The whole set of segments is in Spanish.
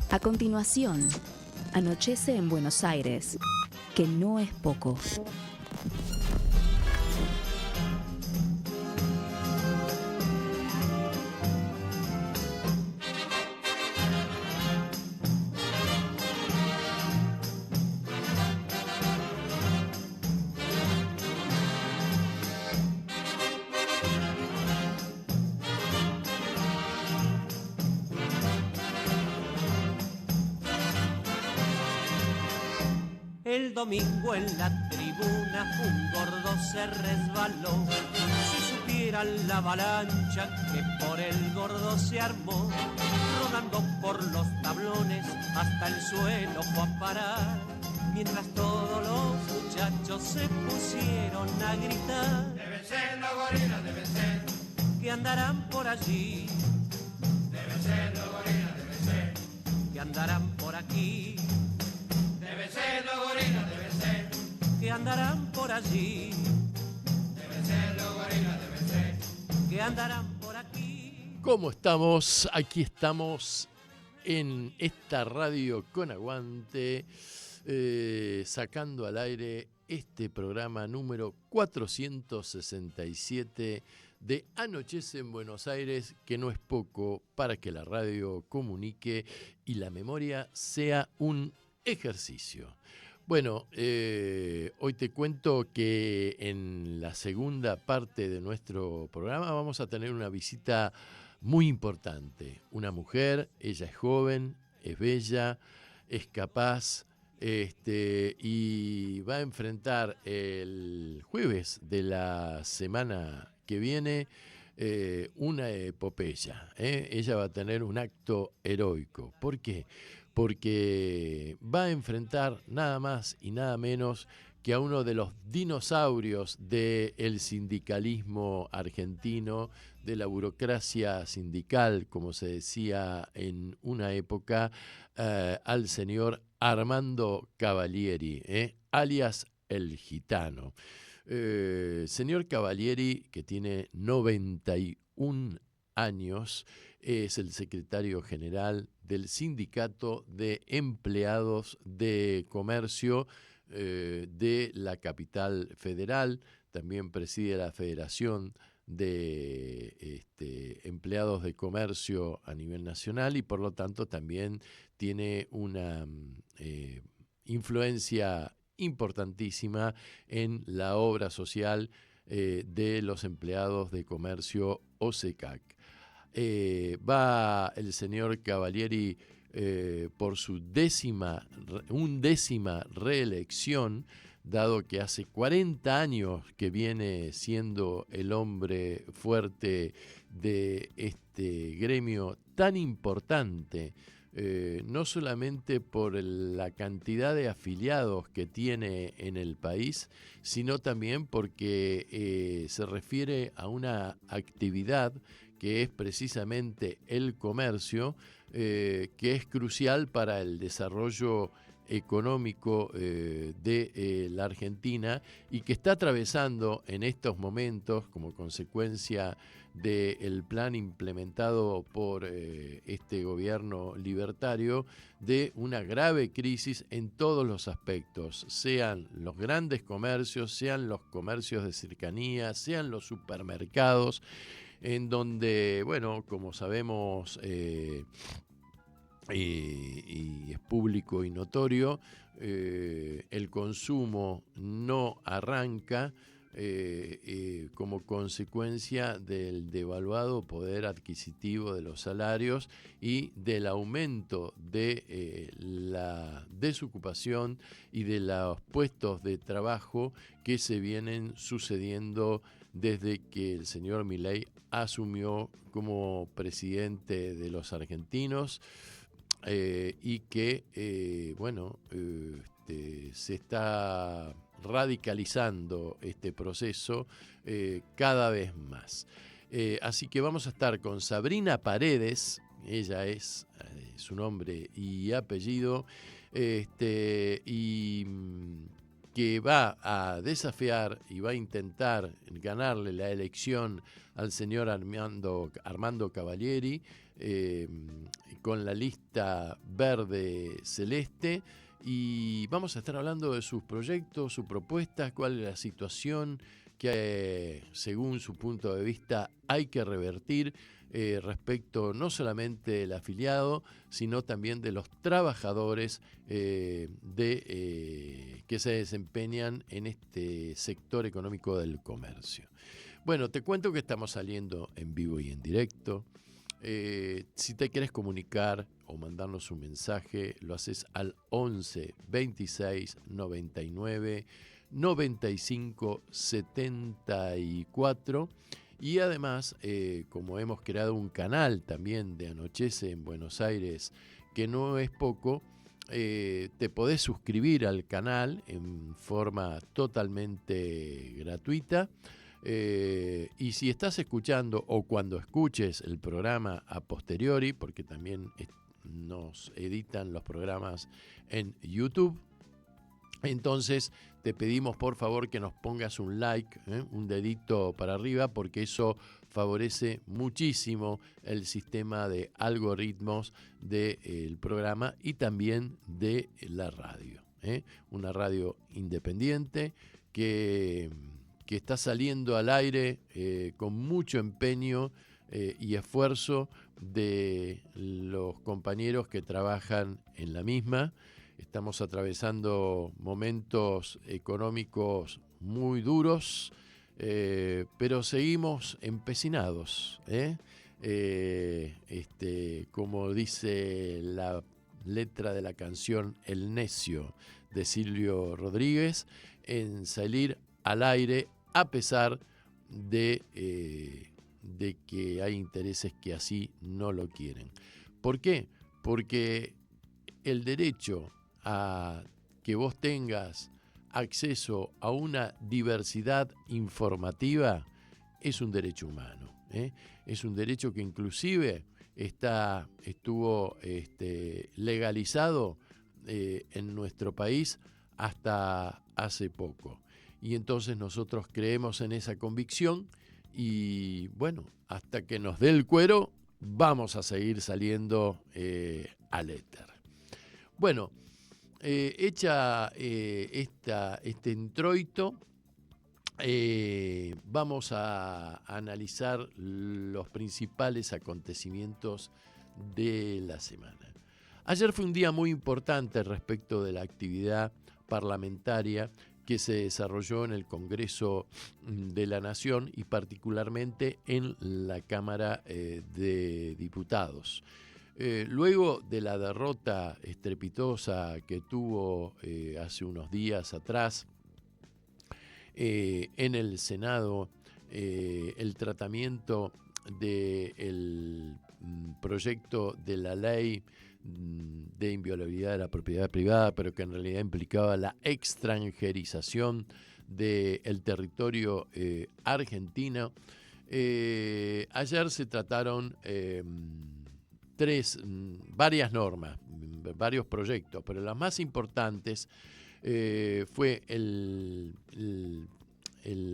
A continuación, anochece en Buenos Aires, que no es poco. El domingo en la tribuna un gordo se resbaló. Si supieran la avalancha que por el gordo se armó, rodando por los tablones hasta el suelo fue a parar. Mientras todos los muchachos se pusieron a gritar: deben ser los gorilas, deben ser, que andarán por allí, deben ser los gorilas, deben ser, que andarán por aquí, deben ser los gorilas, deben ser, que andarán por allí, deben ser los gorilas, deben ser, que andarán por aquí. ¿Cómo estamos? Aquí estamos en esta radio con aguante, sacando al aire este programa número 467 de Anochece en Buenos Aires, que no es poco para que la radio comunique y la memoria sea un ejercicio. Bueno, hoy te cuento que en la segunda parte de nuestro programa vamos a tener una visita muy importante. Una mujer, ella es joven, es bella, es capaz, y va a enfrentar el jueves de la semana que viene una epopeya. Ella va a tener un acto heroico. ¿Por qué? Porque va a enfrentar nada más y nada menos que a uno de los dinosaurios del sindicalismo argentino, de la burocracia sindical, como se decía en una época, al señor Armando Cavalieri, alias El Gitano. Señor Cavalieri, que tiene 91 años, es el secretario general del Sindicato de Empleados de Comercio de la capital federal. También preside la Federación de Empleados de Comercio a nivel nacional y por lo tanto también tiene una influencia importantísima en la obra social de los empleados de comercio OSECAC. Va el señor Cavalieri por su undécima reelección, dado que hace 40 años que viene siendo el hombre fuerte de este gremio tan importante, no solamente por la cantidad de afiliados que tiene en el país, sino también porque se refiere a una actividad que es precisamente el comercio, que es crucial para el desarrollo económico de la Argentina y que está atravesando en estos momentos, como consecuencia del plan implementado por este gobierno libertario, de una grave crisis en todos los aspectos, sean los grandes comercios, sean los comercios de cercanía, sean los supermercados, en donde, bueno, como sabemos, y es público y notorio, el consumo no arranca como consecuencia del devaluado poder adquisitivo de los salarios y del aumento de la desocupación y de los puestos de trabajo que se vienen sucediendo desde que el señor Milei asumió como presidente de los argentinos. Y que, se está radicalizando este proceso cada vez más. Así que vamos a estar con Sabrina Paredes, ella es su nombre y apellido, y que va a desafiar y va a intentar ganarle la elección al señor Armando Cavalieri con la lista verde celeste, y vamos a estar hablando de sus proyectos, sus propuestas, cuál es la situación que según su punto de vista hay que revertir respecto no solamente del afiliado, sino también de los trabajadores que se desempeñan en este sector económico del comercio. Bueno, te cuento que estamos saliendo en vivo y en directo. Si te quieres comunicar o mandarnos un mensaje, lo haces al 11 26 99 95 74. Y además, como hemos creado un canal también de Anochece en Buenos Aires, que no es poco, te podés suscribir al canal en forma totalmente gratuita. Y si estás escuchando o cuando escuches el programa a posteriori, porque también nos editan los programas en YouTube, entonces te pedimos por favor que nos pongas un like, un dedito para arriba, porque eso favorece muchísimo el sistema de algoritmos del programa y también de la radio. Una radio independiente que está saliendo al aire con mucho empeño y esfuerzo de los compañeros que trabajan en la misma. Estamos atravesando momentos económicos muy duros, pero seguimos empecinados, como dice la letra de la canción El Necio de Silvio Rodríguez, en salir al aire a pesar de que hay intereses que así no lo quieren. ¿Por qué? Porque el derecho a que vos tengas acceso a una diversidad informativa es un derecho humano. Es un derecho que inclusive estuvo legalizado en nuestro país hasta hace poco. Y entonces nosotros creemos en esa convicción y bueno, hasta que nos dé el cuero vamos a seguir saliendo al éter. Bueno, hecha este introito, vamos a analizar los principales acontecimientos de la semana. Ayer fue un día muy importante respecto de la actividad parlamentaria que se desarrolló en el Congreso de la Nación y particularmente en la Cámara de Diputados. Luego de la derrota estrepitosa que tuvo hace unos días atrás en el Senado, el tratamiento del proyecto de la ley de inviolabilidad de la propiedad privada, pero que en realidad implicaba la extranjerización del territorio argentino. Ayer se trataron varias normas, varios proyectos, pero las más importantes fue el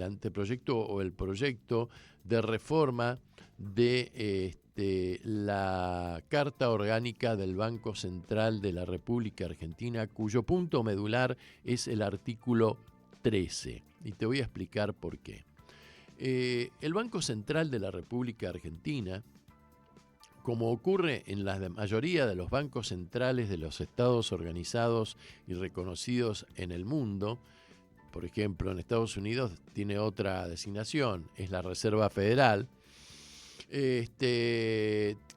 anteproyecto o el proyecto de reforma de la Carta Orgánica del Banco Central de la República Argentina, cuyo punto medular es el artículo 13. Y te voy a explicar por qué. El Banco Central de la República Argentina, como ocurre en la mayoría de los bancos centrales de los estados organizados y reconocidos en el mundo, por ejemplo, en Estados Unidos tiene otra designación, es la Reserva Federal,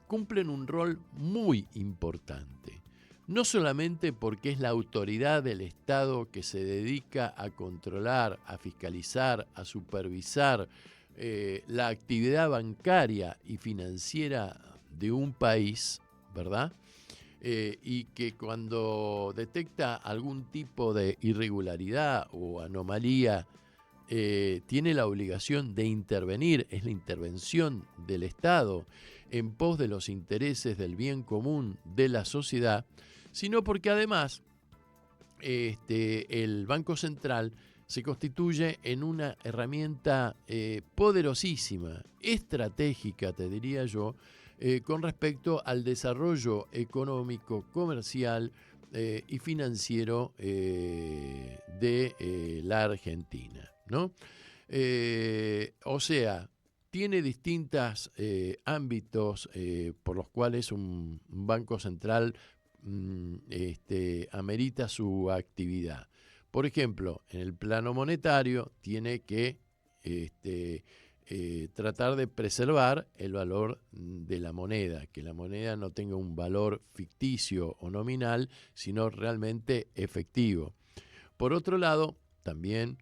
cumplen un rol muy importante. No solamente porque es la autoridad del Estado que se dedica a controlar, a fiscalizar, a supervisar la actividad bancaria y financiera de un país, ¿verdad? Y que cuando detecta algún tipo de irregularidad o anomalía, tiene la obligación de intervenir, es la intervención del Estado en pos de los intereses del bien común de la sociedad, sino porque además el Banco Central se constituye en una herramienta poderosísima, estratégica, te diría yo, con respecto al desarrollo económico, comercial y financiero de la Argentina, ¿no? O sea, tiene distintos ámbitos por los cuales un banco central amerita su actividad. Por ejemplo, en el plano monetario tiene que tratar de preservar el valor de la moneda, que la moneda no tenga un valor ficticio o nominal, sino realmente efectivo. Por otro lado, también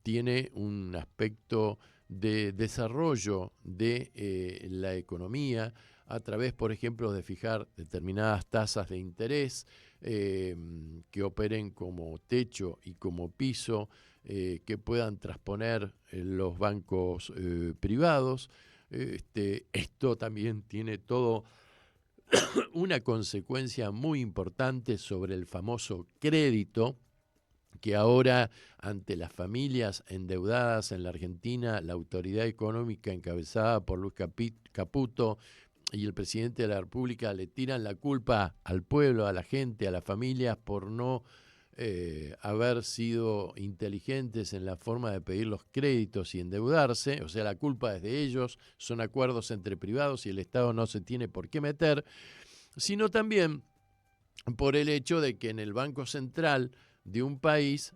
tiene un aspecto de desarrollo de la economía a través, por ejemplo, de fijar determinadas tasas de interés que operen como techo y como piso, que puedan transponer los bancos privados. Esto también tiene todo una consecuencia muy importante sobre el famoso crédito, que ahora, ante las familias endeudadas en la Argentina, la autoridad económica encabezada por Luis Caputo y el presidente de la República le tiran la culpa al pueblo, a la gente, a las familias por no haber sido inteligentes en la forma de pedir los créditos y endeudarse. O sea, la culpa es de ellos, son acuerdos entre privados y el Estado no se tiene por qué meter, sino también por el hecho de que en el Banco Central de un país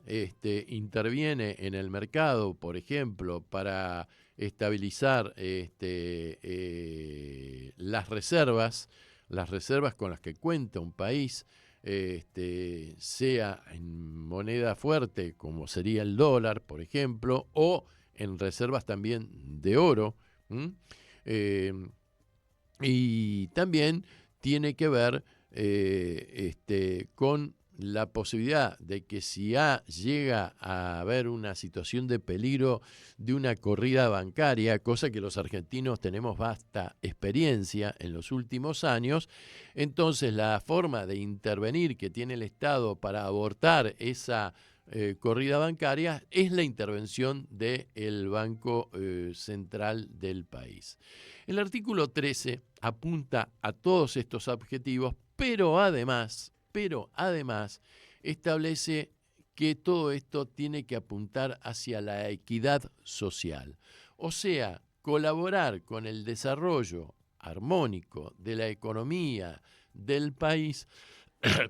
interviene en el mercado, por ejemplo, para estabilizar las reservas con las que cuenta un país, sea en moneda fuerte, como sería el dólar, por ejemplo, o en reservas también de oro. Y también tiene que ver con la posibilidad de que si llega a haber una situación de peligro de una corrida bancaria, cosa que los argentinos tenemos vasta experiencia en los últimos años, entonces la forma de intervenir que tiene el Estado para abortar esa corrida bancaria es la intervención del Banco Central del país. El artículo 13 apunta a todos estos objetivos, pero además establece que todo esto tiene que apuntar hacia la equidad social. O sea, colaborar con el desarrollo armónico de la economía del país,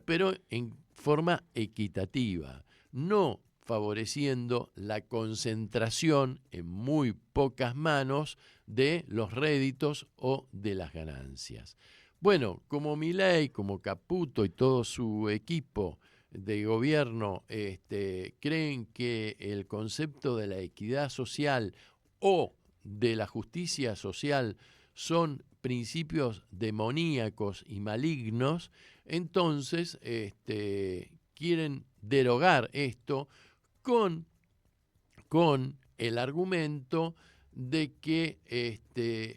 pero en forma equitativa, no favoreciendo la concentración en muy pocas manos de los réditos o de las ganancias. Bueno, como Milei, como Caputo y todo su equipo de gobierno creen que el concepto de la equidad social o de la justicia social son principios demoníacos y malignos, entonces quieren derogar esto con el argumento de que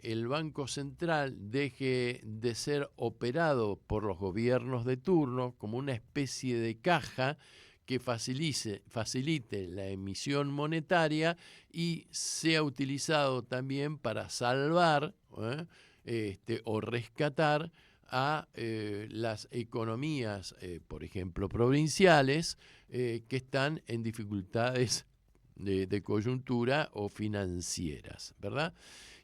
el Banco Central deje de ser operado por los gobiernos de turno como una especie de caja que facilite la emisión monetaria y sea utilizado también para salvar o rescatar a las economías, por ejemplo, provinciales, que están en dificultades de coyuntura o financieras, ¿verdad?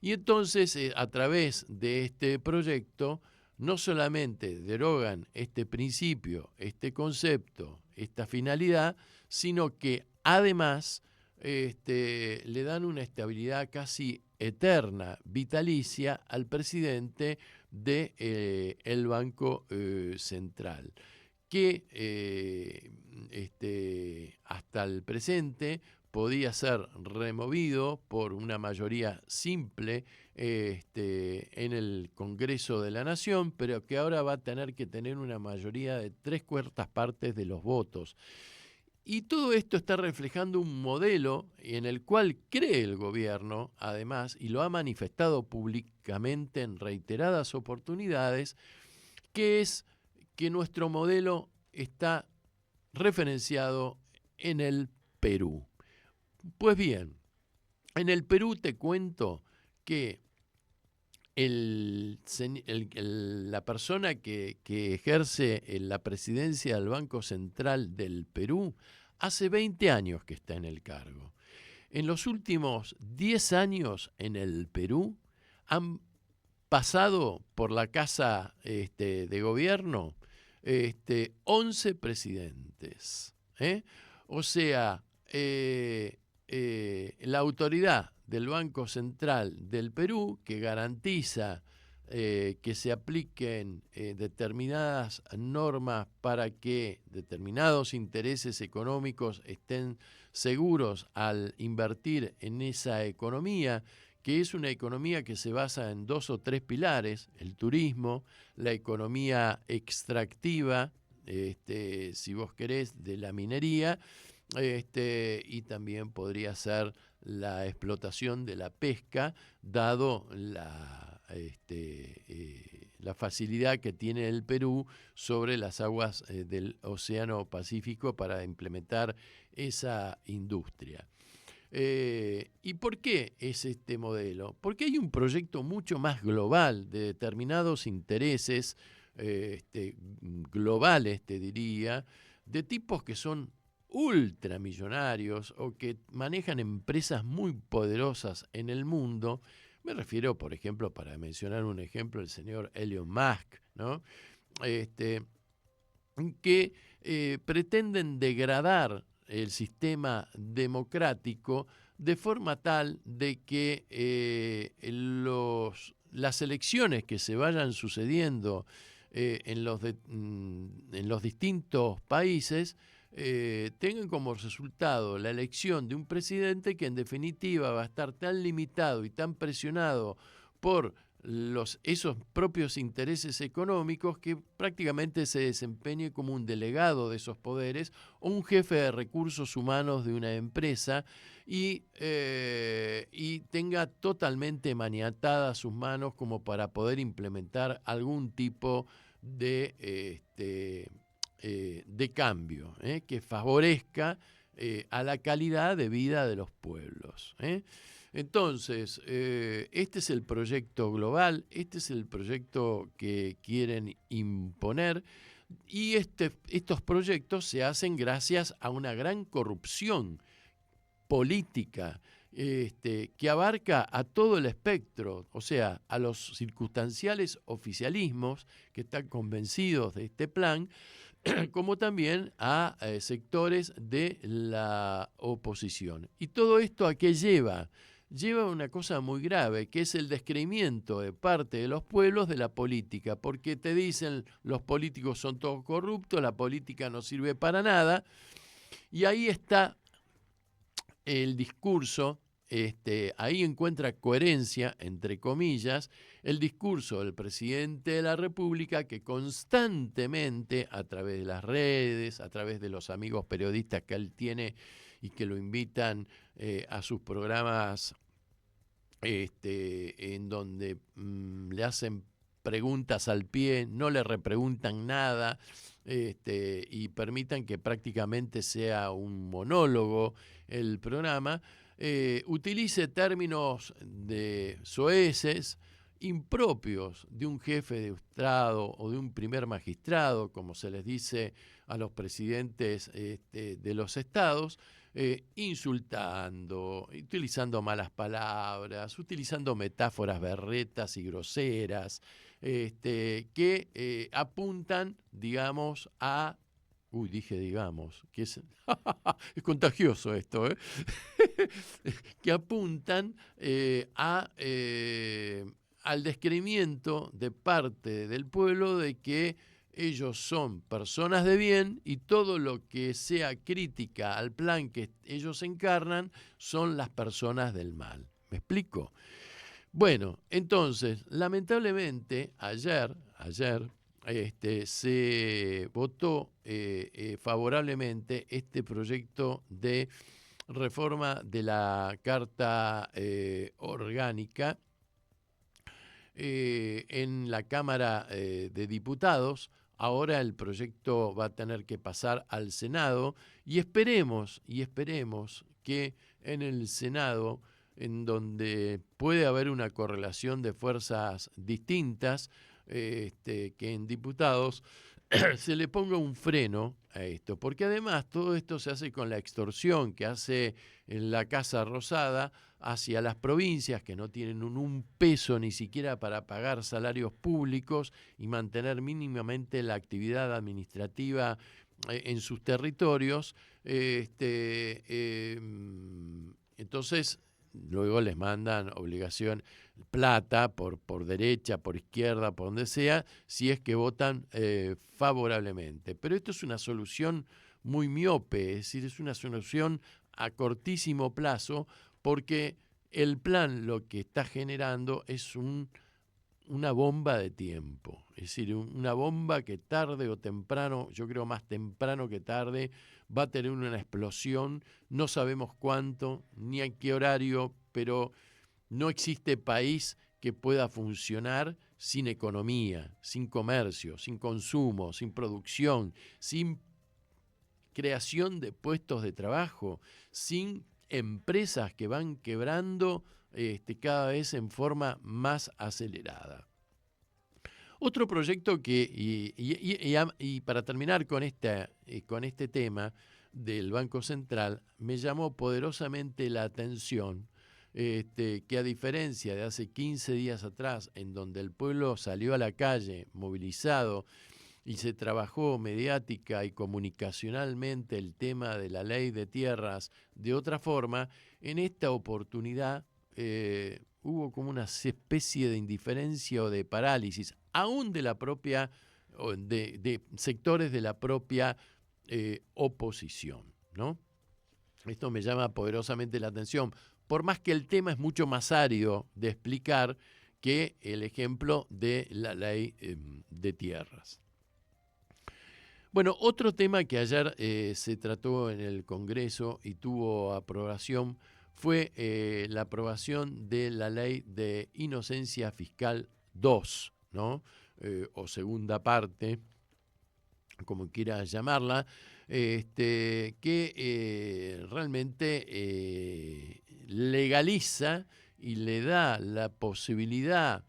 Y entonces, a través de este proyecto, no solamente derogan este principio, este concepto, esta finalidad, sino que además le dan una estabilidad casi eterna, vitalicia, al presidente del Banco Central, que hasta el presente podía ser removido por una mayoría simple en el Congreso de la Nación, pero que ahora va a tener que tener una mayoría de 3/4 de los votos. Y todo esto está reflejando un modelo en el cual cree el gobierno, además, y lo ha manifestado públicamente en reiteradas oportunidades, que es que nuestro modelo está referenciado en el Perú. Pues bien, en el Perú te cuento que la persona que ejerce la presidencia del Banco Central del Perú hace 20 años que está en el cargo. En los últimos 10 años en el Perú han pasado por la Casa de Gobierno 11 presidentes. O sea, la autoridad del Banco Central del Perú, que garantiza que se apliquen determinadas normas para que determinados intereses económicos estén seguros al invertir en esa economía, que es una economía que se basa en 2 o 3 pilares: el turismo, la economía extractiva, si vos querés, de la minería, y también podría ser la explotación de la pesca, dado la facilidad que tiene el Perú sobre las aguas del Océano Pacífico para implementar esa industria. ¿Y por qué es este modelo? Porque hay un proyecto mucho más global de determinados intereses globales, te diría, de tipos que son ultramillonarios o que manejan empresas muy poderosas en el mundo. Me refiero, por ejemplo, para mencionar un ejemplo, el señor Elon Musk, ¿no? Que pretenden degradar el sistema democrático de forma tal de que las elecciones que se vayan sucediendo en los distintos países tengan como resultado la elección de un presidente que en definitiva va a estar tan limitado y tan presionado por esos propios intereses económicos que prácticamente se desempeñe como un delegado de esos poderes o un jefe de recursos humanos de una empresa y tenga totalmente maniatadas sus manos como para poder implementar algún tipo de cambio que favorezca a la calidad de vida de los pueblos. Entonces, este es el proyecto global, este es el proyecto que quieren imponer, y estos proyectos se hacen gracias a una gran corrupción política que abarca a todo el espectro, o sea, a los circunstanciales oficialismos que están convencidos de este plan, como también a sectores de la oposición. ¿Y todo esto a qué lleva? Lleva a una cosa muy grave, que es el descreimiento de parte de los pueblos de la política, porque te dicen los políticos son todos corruptos, la política no sirve para nada, y ahí está el discurso, ahí encuentra coherencia, entre comillas, el discurso del presidente de la República, que constantemente, a través de las redes, a través de los amigos periodistas que él tiene y que lo invitan a sus programas en donde le hacen preguntas al pie, no le repreguntan nada, y permitan que prácticamente sea un monólogo el programa, utilice términos de soeces impropios de un jefe de Estado o de un primer magistrado, como se les dice a los presidentes de los estados, insultando, utilizando malas palabras, utilizando metáforas berretas y groseras, que apuntan, digamos, a... Uy, dije digamos, que es, es contagioso esto, que apuntan al descreimiento de parte del pueblo de que ellos son personas de bien y todo lo que sea crítica al plan que ellos encarnan son las personas del mal. ¿Me explico? Bueno, entonces, lamentablemente, ayer se votó favorablemente este proyecto de reforma de la Carta Orgánica en la Cámara de Diputados, Ahora el proyecto va a tener que pasar al Senado y esperemos que en el Senado, en donde puede haber una correlación de fuerzas distintas, que en diputados, se le ponga un freno a esto, porque además todo esto se hace con la extorsión que hace en la Casa Rosada hacia las provincias que no tienen un peso ni siquiera para pagar salarios públicos y mantener mínimamente la actividad administrativa en sus territorios. Entonces, luego les mandan obligación, plata por derecha, por izquierda, por donde sea, si es que votan favorablemente. Pero esto es una solución muy miope, es decir, es una solución a cortísimo plazo, porque el plan lo que está generando es una bomba de tiempo, es decir, una bomba que tarde o temprano, yo creo más temprano que tarde, va a tener una explosión, no sabemos cuánto, ni a qué horario, pero no existe país que pueda funcionar sin economía, sin comercio, sin consumo, sin producción, sin creación de puestos de trabajo, sin empresas que van quebrando cada vez en forma más acelerada. Otro proyecto que, y para terminar con este tema del Banco Central, me llamó poderosamente la atención que a diferencia de hace 15 días atrás, en donde el pueblo salió a la calle movilizado y se trabajó mediática y comunicacionalmente el tema de la ley de tierras de otra forma, en esta oportunidad hubo como una especie de indiferencia o de parálisis, aún de la propia, de sectores de la propia oposición, ¿no? Esto me llama poderosamente la atención, por más que el tema es mucho más árido de explicar que el ejemplo de la ley de tierras. Bueno, otro tema que ayer se trató en el Congreso y tuvo aprobación fue la aprobación de la ley de inocencia fiscal 2, ¿no? O segunda parte, como quiera llamarla, que realmente legaliza y le da la posibilidad,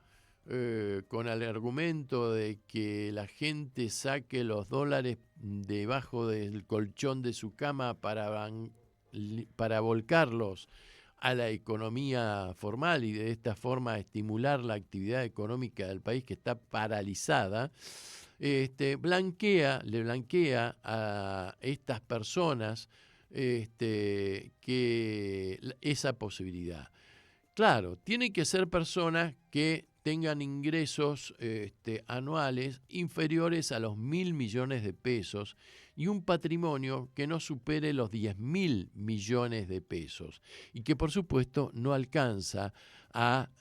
con el argumento de que la gente saque los dólares debajo del colchón de su cama para volcarlos a la economía formal y de esta forma estimular la actividad económica del país que está paralizada, le blanquea a estas personas que esa posibilidad. Claro, tienen que ser personas que tengan ingresos anuales inferiores a los 1.000 millones de pesos y un patrimonio que no supere los 10.000 millones de pesos y que por supuesto no alcanza a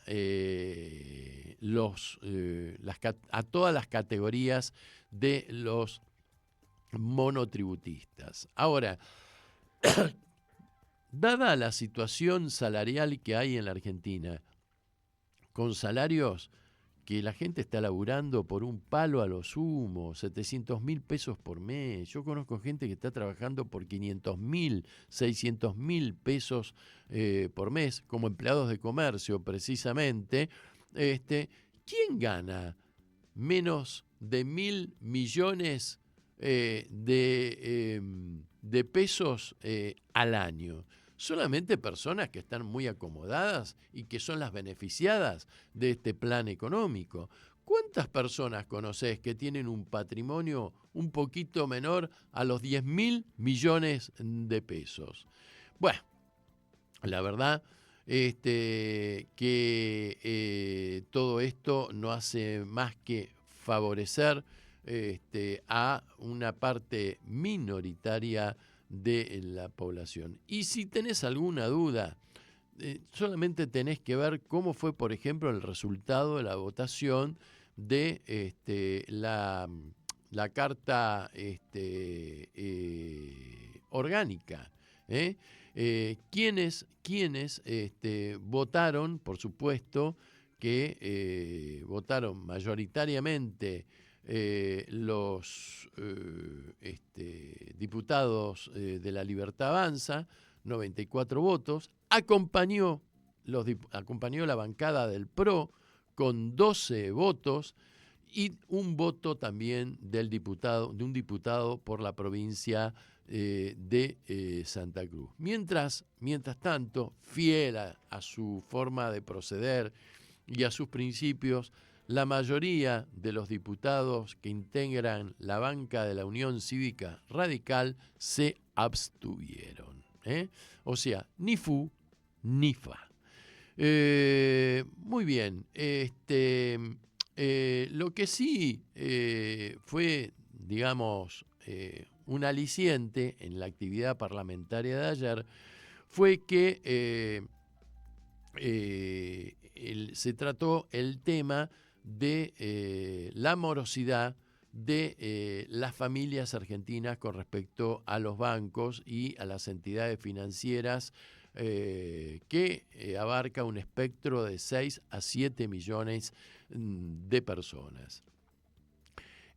todas las categorías de los monotributistas. Ahora, dada la situación salarial que hay en la Argentina, con salarios que la gente está laburando por un palo a lo sumo, 700.000 pesos por mes. Yo conozco gente que está trabajando por 500.000, 600.000 pesos por mes, como empleados de comercio precisamente. ¿Quién gana menos de 1.000 millones de pesos al año? Solamente personas que están muy acomodadas y que son las beneficiadas de este plan económico. ¿Cuántas personas conocés que tienen un patrimonio un poquito menor a los 10.000 millones de pesos? Bueno, la verdad que todo esto no hace más que favorecer a una parte minoritaria de la población. Y si tenés alguna duda, solamente tenés que ver cómo fue, por ejemplo, el resultado de la votación de la carta orgánica. ¿Quiénes votaron? Por supuesto que votaron mayoritariamente los diputados de La Libertad Avanza, 94 votos, acompañó la bancada del PRO con 12 votos y un voto también de un diputado por la provincia de Santa Cruz. Mientras tanto, fiel a su forma de proceder y a sus principios, la mayoría de los diputados que integran la banca de la Unión Cívica Radical se abstuvieron. O sea, ni fu ni fa. Muy bien. Lo que sí fue, digamos, un aliciente en la actividad parlamentaria de ayer fue que se trató el tema de la morosidad de las familias argentinas con respecto a los bancos y a las entidades financieras que abarca un espectro de 6 a 7 millones de personas.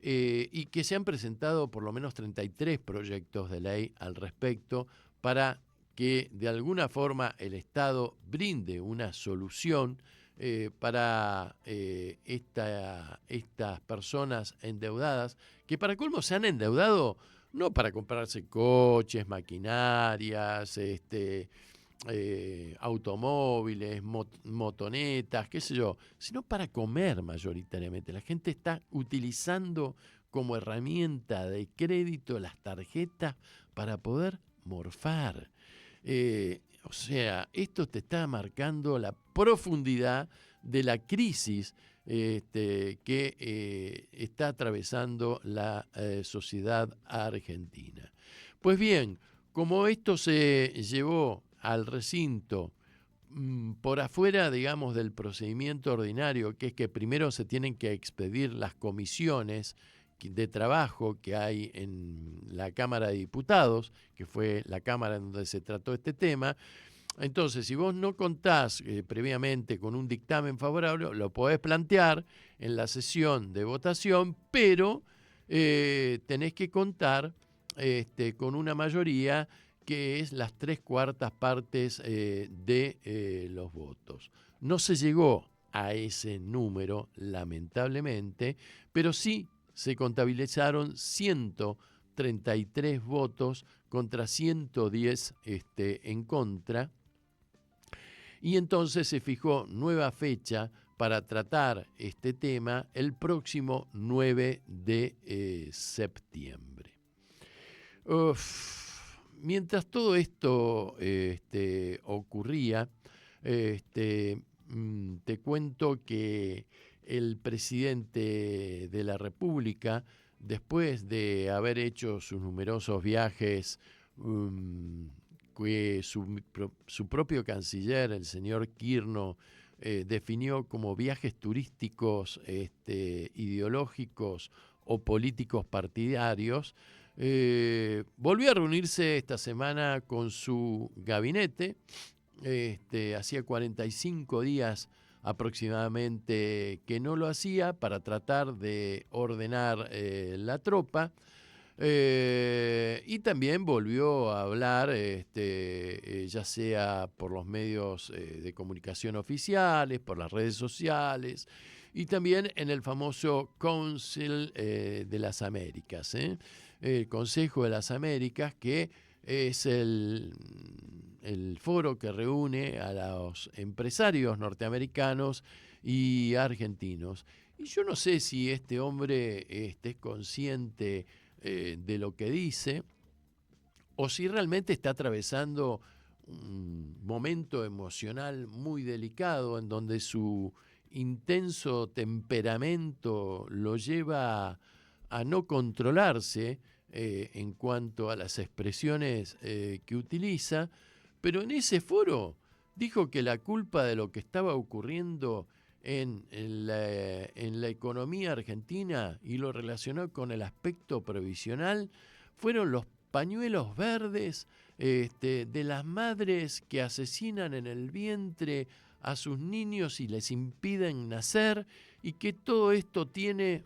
Y que se han presentado por lo menos 33 proyectos de ley al respecto para que de alguna forma el Estado brinde una solución para estas personas endeudadas, que para colmo se han endeudado no para comprarse coches, maquinarias, automóviles, motonetas, qué sé yo, sino para comer mayoritariamente. La gente está utilizando como herramienta de crédito las tarjetas para poder morfar. O sea, esto te está marcando la profundidad de la crisis que está atravesando la sociedad argentina. Pues bien, como esto se llevó al recinto por afuera, digamos, del procedimiento ordinario, que es que primero se tienen que expedir las comisiones de trabajo que hay en la Cámara de Diputados, que fue la Cámara en donde se trató este tema. Entonces, si vos no contás previamente con un dictamen favorable, lo podés plantear en la sesión de votación, pero tenés que contar con una mayoría que es las 3/4 partes de los votos. No se llegó a ese número, lamentablemente, pero sí se contabilizaron 133 votos contra 110 en contra. Y entonces se fijó nueva fecha para tratar este tema el próximo 9 de septiembre. Mientras todo esto ocurría, te cuento que el presidente de la República, después de haber hecho sus numerosos viajes, que su propio canciller, el señor Kirchner, definió como viajes turísticos ideológicos o políticos partidarios, volvió a reunirse esta semana con su gabinete. Hacía 45 días aproximadamente que no lo hacía, para tratar de ordenar la tropa. Y también volvió a hablar, ya sea por los medios de comunicación oficiales, por las redes sociales, y también en el famoso Council de las Américas, el Consejo de las Américas, que es el foro que reúne a los empresarios norteamericanos y argentinos. Y yo no sé si este hombre es consciente de lo que dice, o si realmente está atravesando un momento emocional muy delicado en donde su intenso temperamento lo lleva a no controlarse en cuanto a las expresiones que utiliza, pero en ese foro dijo que la culpa de lo que estaba ocurriendo en la economía argentina, y lo relacionó con el aspecto previsional, fueron los pañuelos verdes de las madres que asesinan en el vientre a sus niños y les impiden nacer, y que todo esto tiene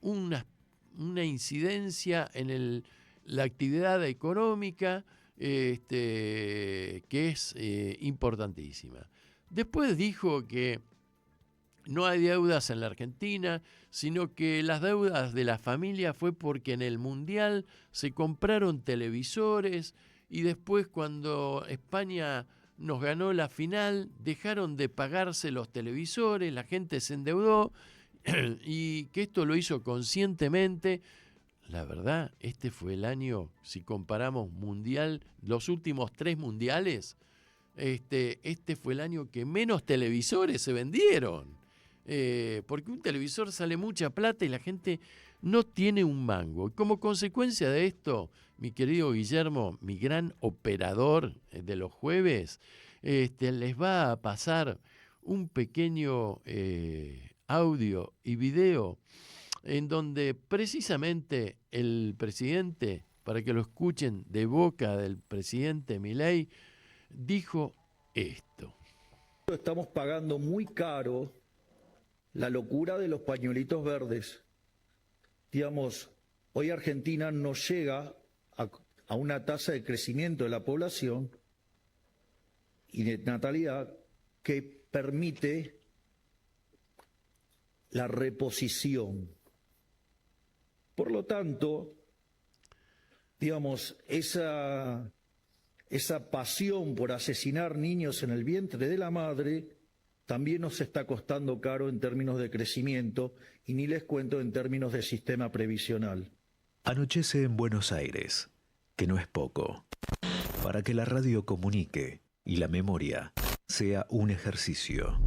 una incidencia en la actividad económica que es importantísima. Después dijo que no hay deudas en la Argentina, sino que las deudas de la familia fue porque en el Mundial se compraron televisores y después cuando España nos ganó la final dejaron de pagarse los televisores, la gente se endeudó y que esto lo hizo conscientemente. La verdad, este fue el año, si comparamos mundial, los últimos 3 mundiales, este fue el año que menos televisores se vendieron. Porque un televisor sale mucha plata y la gente no tiene un mango. Y como consecuencia de esto, mi querido Guillermo, mi gran operador de los jueves, les va a pasar un pequeño audio y video en donde precisamente el presidente, para que lo escuchen de boca del presidente Milei, dijo esto. Estamos pagando muy caro la locura de los pañuelitos verdes. Digamos, hoy Argentina no llega a una tasa de crecimiento de la población y de natalidad que permite la reposición. Por lo tanto, digamos, esa pasión por asesinar niños en el vientre de la madre también nos está costando caro en términos de crecimiento y ni les cuento en términos de sistema previsional. Anochece en Buenos Aires, que no es poco, para que la radio comunique y la memoria sea un ejercicio.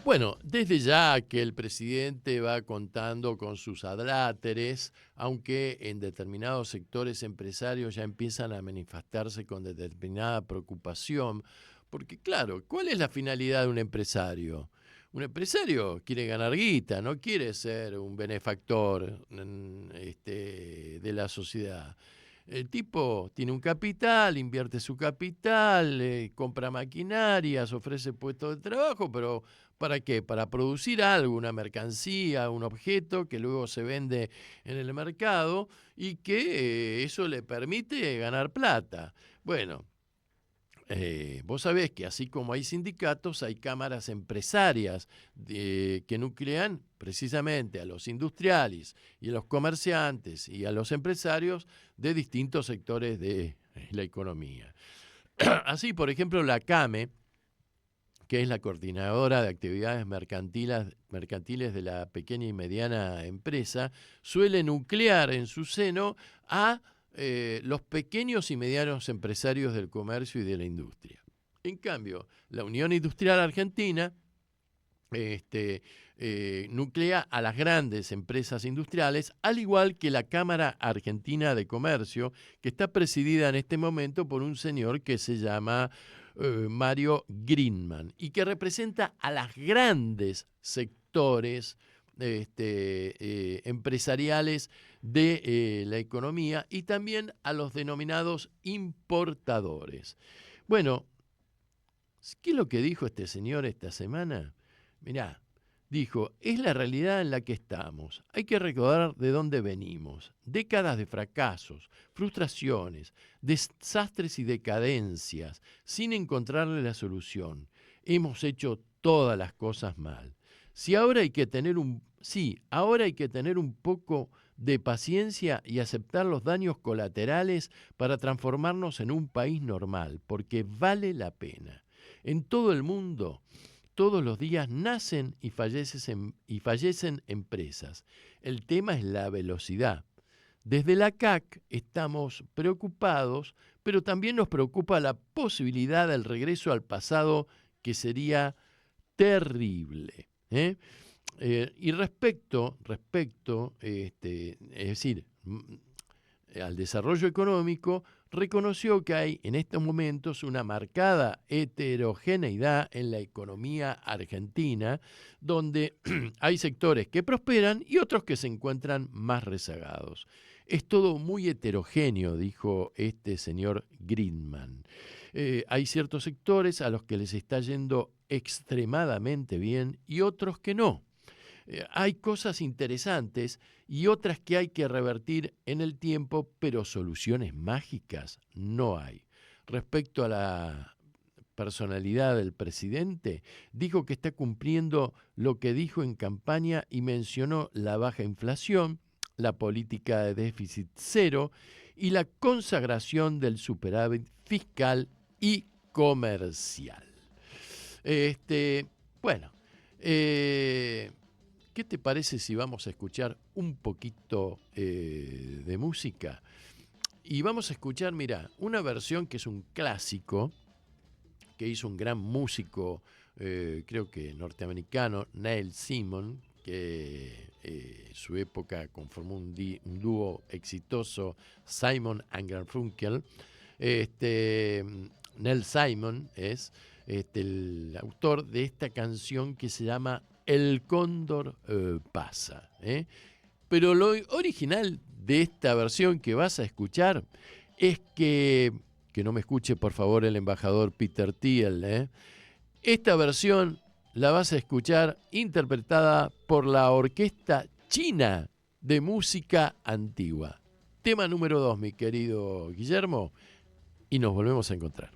Bueno, desde ya que el presidente va contando con sus adláteres, aunque en determinados sectores empresarios ya empiezan a manifestarse con determinada preocupación, porque claro, ¿cuál es la finalidad de un empresario? Un empresario quiere ganar guita, no quiere ser un benefactor de la sociedad. El tipo tiene un capital, invierte su capital, compra maquinarias, ofrece puestos de trabajo, pero ¿para qué? Para producir algo, una mercancía, un objeto que luego se vende en el mercado y que eso le permite ganar plata. Bueno, vos sabés que así como hay sindicatos, hay cámaras empresarias que nuclean precisamente a los industriales y a los comerciantes y a los empresarios de distintos sectores de la economía. Así, por ejemplo, la CAME, que es la coordinadora de actividades mercantiles de la pequeña y mediana empresa, suele nuclear en su seno a los pequeños y medianos empresarios del comercio y de la industria. En cambio, la Unión Industrial Argentina nuclea a las grandes empresas industriales, al igual que la Cámara Argentina de Comercio, que está presidida en este momento por un señor que se llama Mario Greenman y que representa a los grandes sectores empresariales de la economía y también a los denominados importadores. Bueno, ¿qué es lo que dijo este señor esta semana? Mirá, dijo, es la realidad en la que estamos. Hay que recordar de dónde venimos. Décadas de fracasos, frustraciones, desastres y decadencias, sin encontrarle la solución. Hemos hecho todas las cosas mal. Ahora hay que tener un poco de paciencia y aceptar los daños colaterales para transformarnos en un país normal, porque vale la pena. En todo el mundo, todos los días nacen y fallecen empresas. El tema es la velocidad. Desde la CAC estamos preocupados, pero también nos preocupa la posibilidad del regreso al pasado, que sería terrible. Y respecto, es decir, al desarrollo económico, reconoció que hay en estos momentos una marcada heterogeneidad en la economía argentina, donde hay sectores que prosperan y otros que se encuentran más rezagados. es todo muy heterogéneo, dijo este señor Greenman. Hay ciertos sectores a los que les está yendo extremadamente bien y otros que no. Hay cosas interesantes y otras que hay que revertir en el tiempo, pero soluciones mágicas no hay. Respecto a la personalidad del presidente, dijo que está cumpliendo lo que dijo en campaña y mencionó la baja inflación, la política de déficit cero y la consagración del superávit fiscal y comercial. Bueno, ¿qué te parece si vamos a escuchar un poquito de música? Y vamos a escuchar, mira, una versión que es un clásico, que hizo un gran músico, creo que norteamericano, Neil Simon, que en su época conformó un dúo exitoso, Simon and Garfunkel. Neil Simon es el autor de esta canción que se llama El Cóndor pasa. Pero lo original de esta versión que vas a escuchar es que no me escuche por favor el embajador Peter Thiel. Esta versión la vas a escuchar interpretada por la Orquesta China de Música Antigua. Tema número 2, mi querido Guillermo, y nos volvemos a encontrar.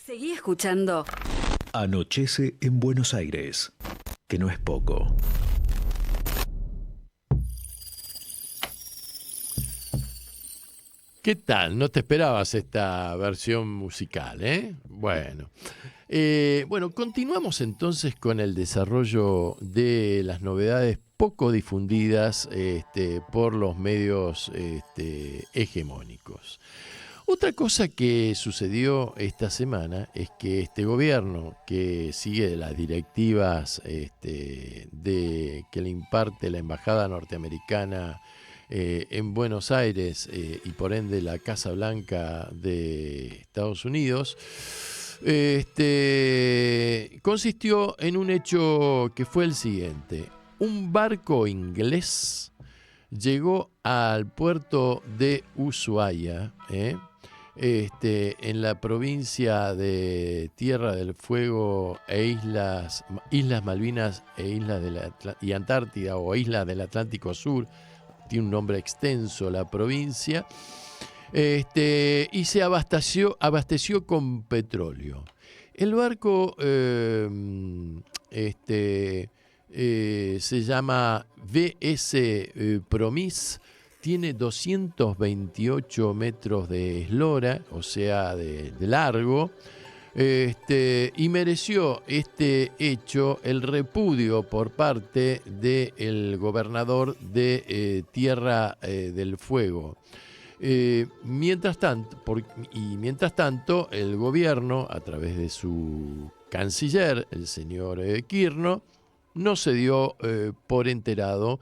Seguí escuchando. Anochece en Buenos Aires, que no es poco. ¿Qué tal? No te esperabas esta versión musical, ¿eh? Bueno, continuamos entonces con el desarrollo de las novedades poco difundidas por los medios hegemónicos. Otra cosa que sucedió esta semana es que este gobierno, que sigue las directivas que le imparte la Embajada norteamericana en Buenos Aires y por ende la Casa Blanca de Estados Unidos, consistió en un hecho que fue el siguiente. Un barco inglés llegó al puerto de Ushuaia, en la provincia de Tierra del Fuego e Islas Malvinas y Antártida, o Islas del Atlántico Sur. Tiene un nombre extenso la provincia. Y se abasteció con petróleo. El barco se llama VS Promis, tiene 228 metros de eslora, o sea, de largo, y mereció este hecho el repudio por parte del gobernador de Tierra del Fuego. Mientras tanto, el gobierno, a través de su canciller, el señor Kirchner, no se dio por enterado,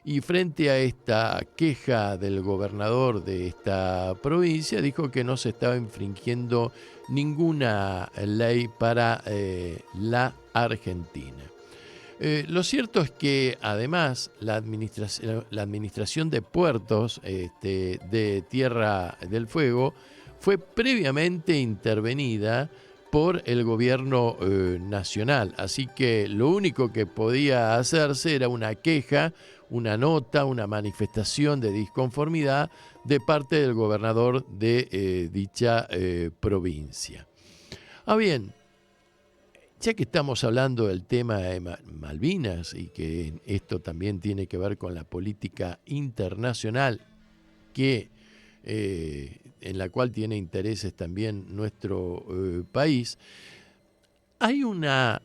y frente a esta queja del gobernador de esta provincia, dijo que no se estaba infringiendo ninguna ley para la Argentina. Lo cierto es que además la administración de puertos de Tierra del Fuego fue previamente intervenida por el gobierno nacional, así que lo único que podía hacerse era una queja, una nota, una manifestación de disconformidad de parte del gobernador de dicha provincia. Bien, ya que estamos hablando del tema de Malvinas y que esto también tiene que ver con la política internacional en la cual tiene intereses también nuestro país, hay una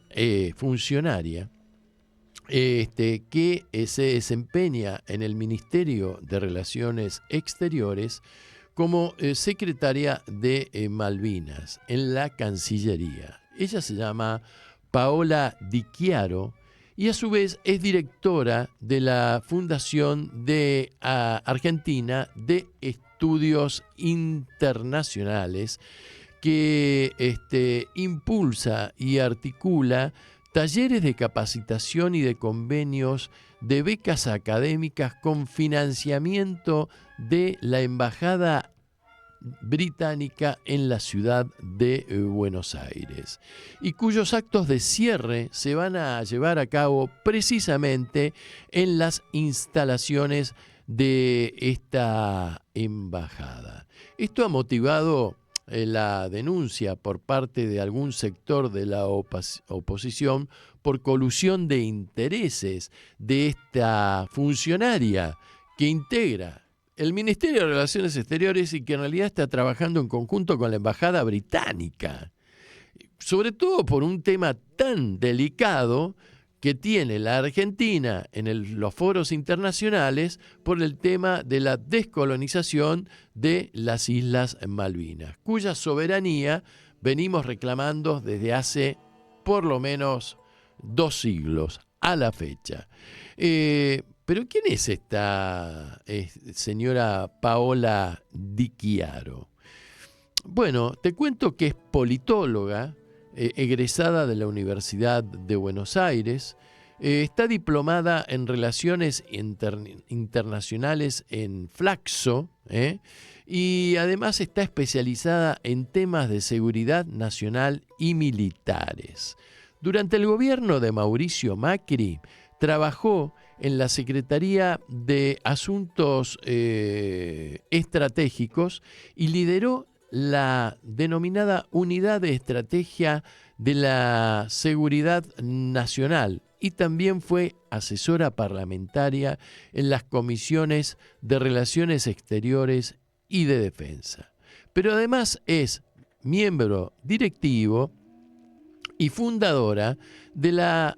funcionaria que se desempeña en el Ministerio de Relaciones Exteriores como secretaria de Malvinas en la Cancillería. Ella se llama Paola Di Chiaro y a su vez es directora de la Fundación de Argentina de Estudios Internacionales, que impulsa y articula talleres de capacitación y de convenios de becas académicas con financiamiento de la Embajada británica en la ciudad de Buenos Aires, y cuyos actos de cierre se van a llevar a cabo precisamente en las instalaciones de esta embajada. Esto ha motivado la denuncia por parte de algún sector de la oposición por colusión de intereses de esta funcionaria que integra el Ministerio de Relaciones Exteriores y que en realidad está trabajando en conjunto con la Embajada Británica, sobre todo por un tema tan delicado que tiene la Argentina en los foros internacionales por el tema de la descolonización de las Islas Malvinas, cuya soberanía venimos reclamando desde hace por lo menos 2 siglos a la fecha. Pero ¿quién es esta señora Paola Di Chiaro? Bueno, te cuento que es politóloga, egresada de la Universidad de Buenos Aires, está diplomada en Relaciones Internacionales en Flaxo, y además está especializada en temas de seguridad nacional y militares. Durante el gobierno de Mauricio Macri, trabajó en la Secretaría de Asuntos Estratégicos y lideró la denominada Unidad de Estrategia de la Seguridad Nacional, y también fue asesora parlamentaria en las comisiones de Relaciones Exteriores y de Defensa. Pero además es miembro directivo y fundadora de la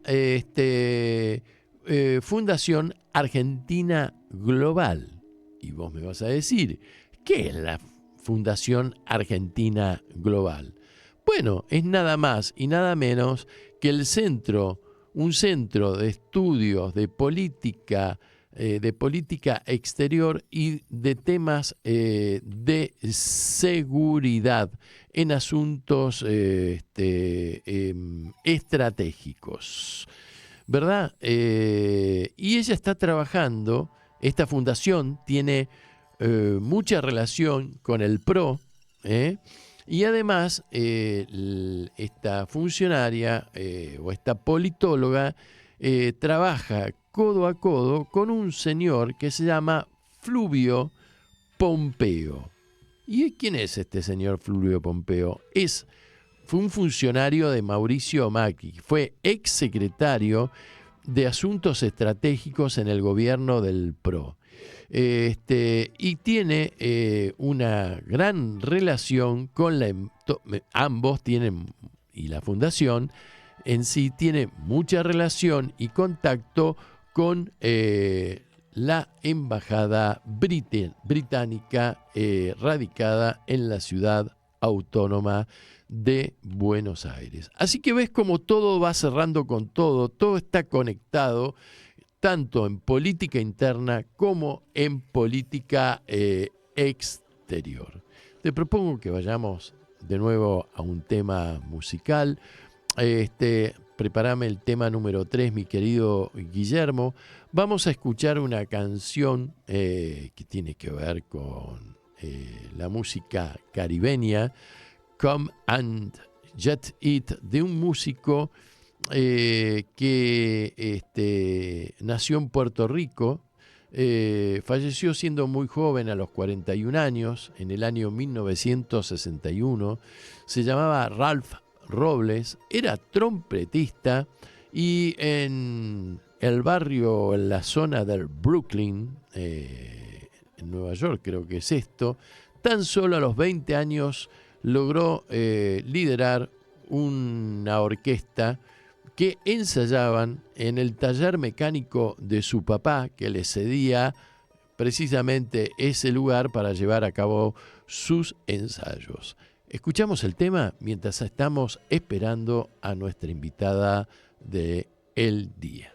Fundación Argentina Global. Y vos me vas a decir, ¿qué es la Fundación Argentina Global. Bueno, es nada más y nada menos que un centro de estudios de política exterior y de temas de seguridad en asuntos estratégicos, ¿verdad? Y ella está trabajando, esta fundación tiene mucha relación con el PRO, y además esta funcionaria o esta politóloga trabaja codo a codo con un señor que se llama Fluvio Pompeo. ¿Y quién es este señor Fluvio Pompeo? Fue un funcionario de Mauricio Macri, fue exsecretario de Asuntos Estratégicos en el gobierno del PRO. Y tiene una gran relación con ambos tienen, y la fundación en sí tiene mucha relación y contacto con la embajada británica radicada en la ciudad autónoma de Buenos Aires. Así que ves como todo va cerrando con todo está conectado, tanto en política interna como en política exterior. Te propongo que vayamos de nuevo a un tema musical. Prepárame el tema número 3, mi querido Guillermo. Vamos a escuchar una canción que tiene que ver con la música caribeña, Come and Get It, de un músico que nació en Puerto Rico, falleció siendo muy joven, a los 41 años, en el año 1961. Se llamaba Ralph Robles, era trompetista, y en el barrio, en la zona del Brooklyn, en Nueva York creo que es esto, tan solo a los 20 años logró liderar una orquesta que ensayaban en el taller mecánico de su papá, que le cedía precisamente ese lugar para llevar a cabo sus ensayos. Escuchamos el tema mientras estamos esperando a nuestra invitada de El Día.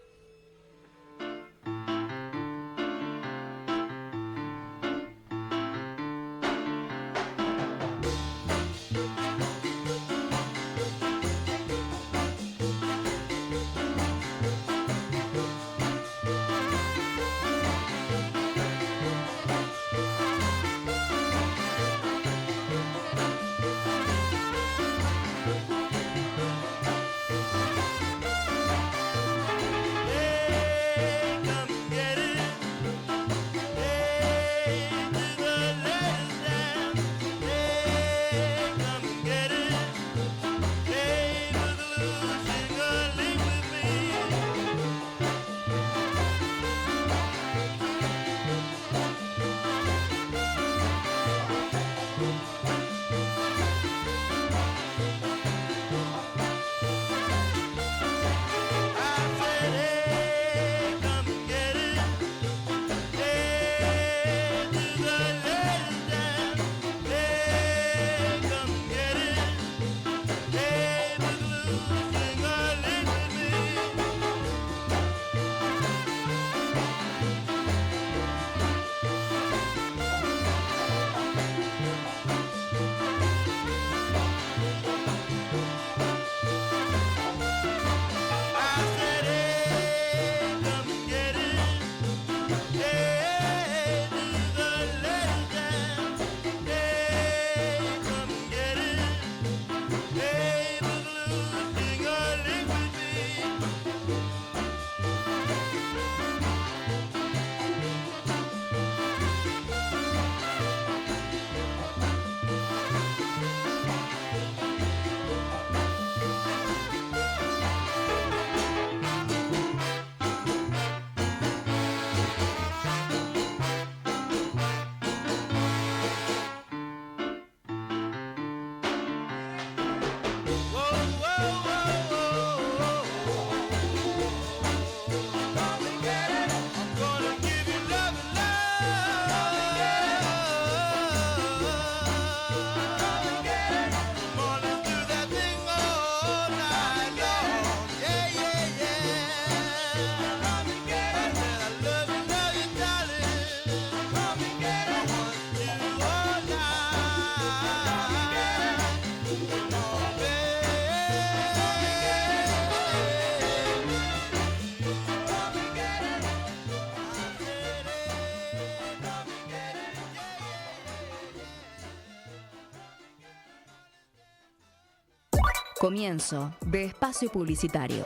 Comienzo de espacio publicitario.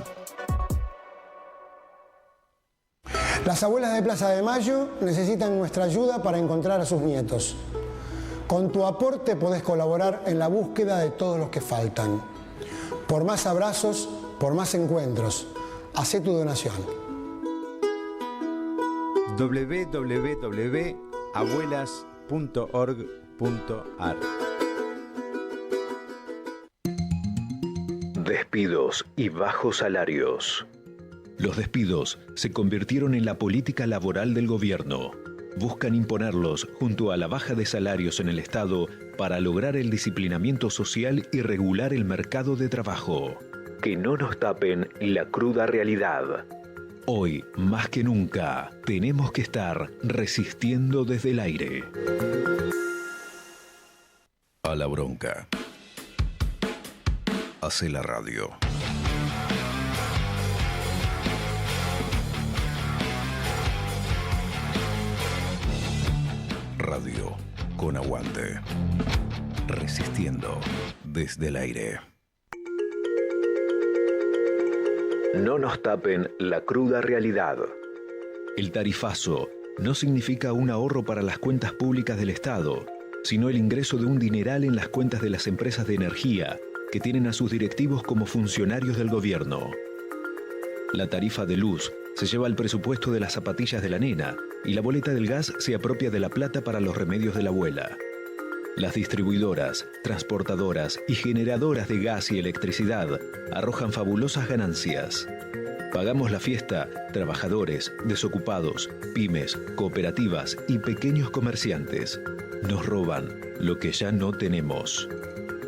Las abuelas de Plaza de Mayo necesitan nuestra ayuda para encontrar a sus nietos. Con tu aporte podés colaborar en la búsqueda de todos los que faltan. Por más abrazos, por más encuentros. Hacé tu donación. www.abuelas.org.ar. Despidos y bajos salarios. Los despidos se convirtieron en la política laboral del gobierno. Buscan imponerlos junto a la baja de salarios en el Estado para lograr el disciplinamiento social y regular el mercado de trabajo. Que no nos tapen la cruda realidad. Hoy, más que nunca, tenemos que estar resistiendo desde el aire. A la bronca. Hace la radio. Radio con aguante. Resistiendo desde el aire. No nos tapen la cruda realidad. El tarifazo no significa un ahorro para las cuentas públicas del Estado, sino el ingreso de un dineral en las cuentas de las empresas de energía que tienen a sus directivos como funcionarios del gobierno. La tarifa de luz se lleva el presupuesto de las zapatillas de la nena y la boleta del gas se apropia de la plata para los remedios de la abuela. Las distribuidoras, transportadoras y generadoras de gas y electricidad arrojan fabulosas ganancias. Pagamos la fiesta trabajadores, desocupados, pymes, cooperativas y pequeños comerciantes. Nos roban lo que ya no tenemos.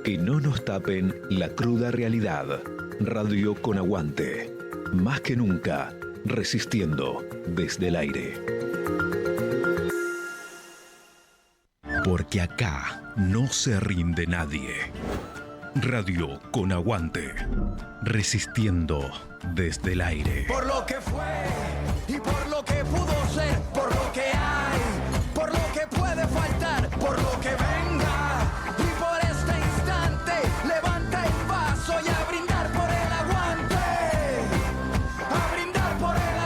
Que no nos tapen la cruda realidad. Radio con aguante. Más que nunca, resistiendo desde el aire. Porque acá no se rinde nadie. Radio con aguante. Resistiendo desde el aire. Por lo que fue y por lo que pudo ser, por lo que hay, por lo que puede faltar, por lo que venga. Y por este instante, levanta el vaso y a brindar por el aguante. A brindar por el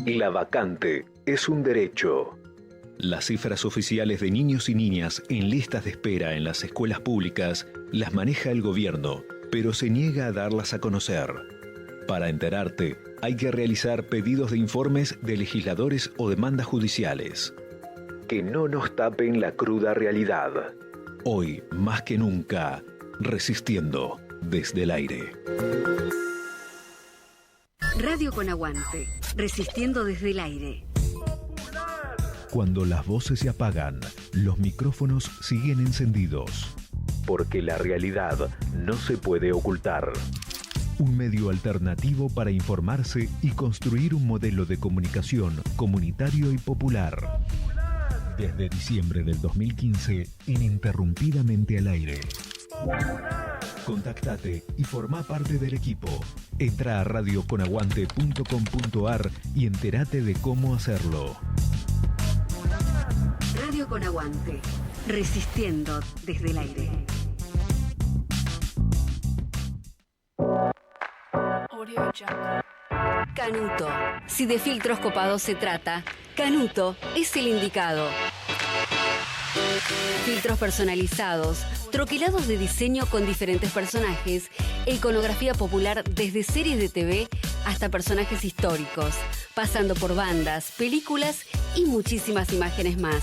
aguante. La vacante es un derecho. Las cifras oficiales de niños y niñas en listas de espera en las escuelas públicas las maneja el gobierno, pero se niega a darlas a conocer. Para enterarte, hay que realizar pedidos de informes de legisladores o demandas judiciales. Que no nos tapen la cruda realidad. Hoy, más que nunca, resistiendo desde el aire. Radio con aguante, resistiendo desde el aire. Cuando las voces se apagan, los micrófonos siguen encendidos. Porque la realidad no se puede ocultar. Un medio alternativo para informarse y construir un modelo de comunicación comunitario y popular. Desde diciembre del 2015, ininterrumpidamente al aire. Contactate y forma parte del equipo. Entra a radioconaguante.com.ar y entérate de cómo hacerlo. Radio con aguante, resistiendo desde el aire. Canuto. Si de filtros copados se trata, Canuto es el indicado. Filtros personalizados, troquelados de diseño con diferentes personajes, iconografía popular desde series de TV hasta personajes históricos, pasando por bandas, películas y muchísimas imágenes más.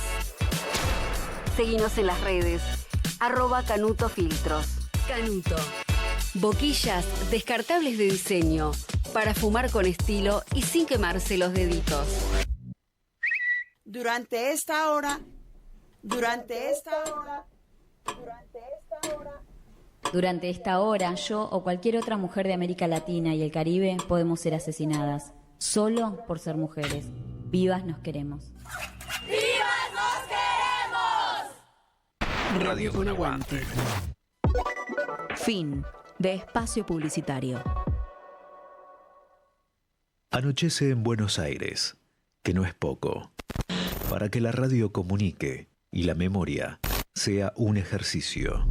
Seguinos en las redes, @CanutoFiltros. Canuto. Boquillas descartables de diseño, para fumar con estilo y sin quemarse los deditos. Durante esta hora, yo o cualquier otra mujer de América Latina y el Caribe podemos ser asesinadas, solo por ser mujeres. Vivas nos queremos. ¡Vivas nos queremos! Radio con aguante. Fin de espacio publicitario. Anochece en Buenos Aires, que no es poco. Para que la radio comunique y la memoria sea un ejercicio.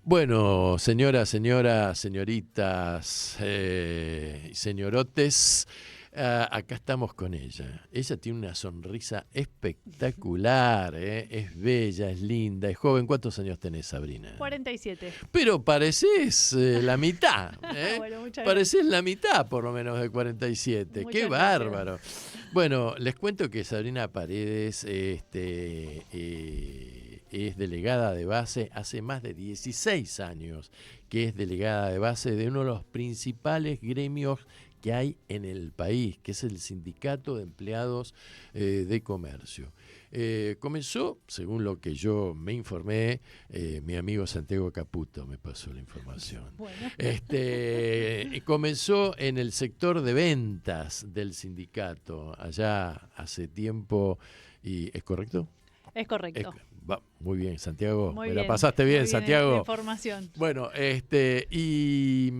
Bueno, señoritas, señorotes, acá estamos con ella. Ella tiene una sonrisa espectacular, es bella, es linda, es joven. ¿Cuántos años tenés, Sabrina? 47. Pero pareces la mitad, Bueno, muchas pareces la mitad por lo menos de 47. Muchas ¡Qué gracias. bárbaro! Bueno, les cuento que Sabrina Paredes es delegada de base hace más de 16 años que es delegada de base de uno de los principales gremios que hay en el país, que es el Sindicato de Empleados de Comercio. Comenzó, según lo que yo me informé, mi amigo Santiago Caputo me pasó la información. Bueno. Comenzó en el sector de ventas del sindicato, allá hace tiempo, y ¿es correcto? Es correcto. Muy bien, Santiago. Muy Me bien, la pasaste bien, muy Santiago. la información. Bueno, y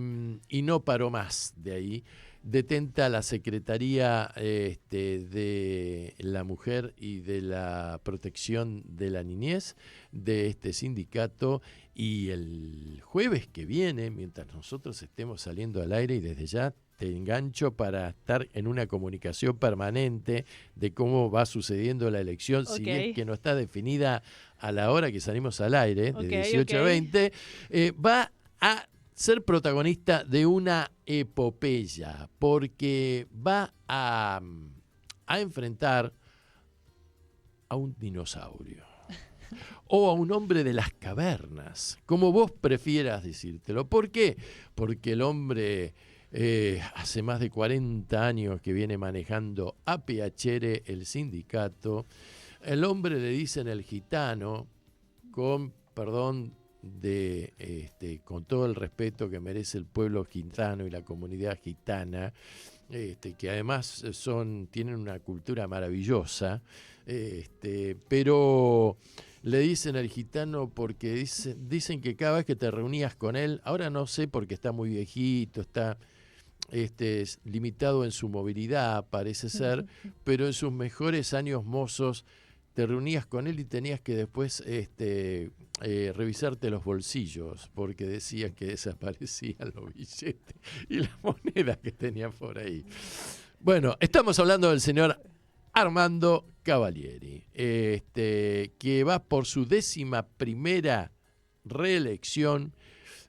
no paró más de ahí. Detenta la Secretaría de la Mujer y de la Protección de la Niñez de este sindicato, y el jueves que viene, mientras nosotros estemos saliendo al aire, y desde ya te engancho para estar en una comunicación permanente de cómo va sucediendo la elección, si es que no está definida a la hora que salimos al aire, de 18 a 20, va a ser protagonista de una epopeya, porque va a enfrentar a un dinosaurio o a un hombre de las cavernas, como vos prefieras decírtelo. ¿Por qué? Porque el hombre hace más de 40 años que viene manejando a Piacere el sindicato. El hombre le dicen el gitano, con perdón, con todo el respeto que merece el pueblo gitano y la comunidad gitana, que además tienen una cultura maravillosa, pero le dicen al gitano porque dicen que cada vez que te reunías con él, ahora no sé porque está muy viejito, está limitado en su movilidad, parece ser, pero en sus mejores años mozos te reunías con él y tenías que después revisarte los bolsillos, porque decían que desaparecían los billetes y las monedas que tenían por ahí. Bueno, estamos hablando del señor Armando Cavalieri, que va por su 11ª reelección,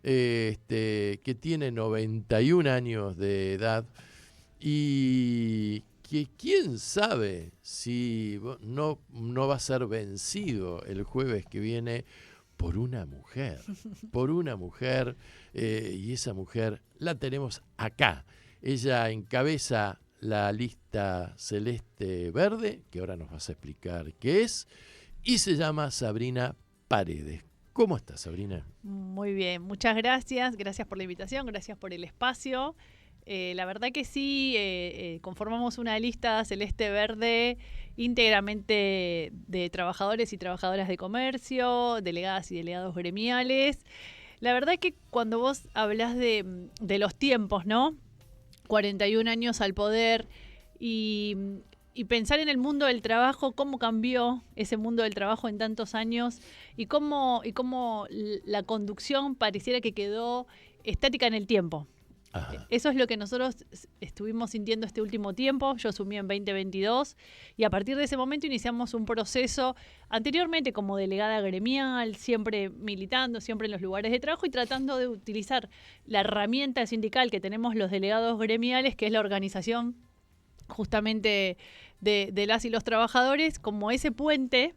que tiene 91 años de edad, y que quién sabe si no va a ser vencido el jueves que viene por una mujer, y esa mujer la tenemos acá. Ella encabeza la lista celeste verde, que ahora nos vas a explicar qué es, y se llama Sabrina Paredes. ¿Cómo estás, Sabrina? Muy bien, muchas gracias. Gracias por la invitación, gracias por el espacio. La verdad que sí, conformamos una lista celeste-verde íntegramente de trabajadores y trabajadoras de comercio, delegadas y delegados gremiales. La verdad que cuando vos hablás de los tiempos, ¿no? 41 años al poder y pensar en el mundo del trabajo, cómo cambió ese mundo del trabajo en tantos años y cómo la conducción pareciera que quedó estática en el tiempo. Ajá. Eso es lo que nosotros estuvimos sintiendo este último tiempo. Yo asumí en 2022 y a partir de ese momento iniciamos un proceso, anteriormente como delegada gremial, siempre militando, siempre en los lugares de trabajo y tratando de utilizar la herramienta sindical que tenemos los delegados gremiales, que es la organización justamente de las y los trabajadores, como ese puente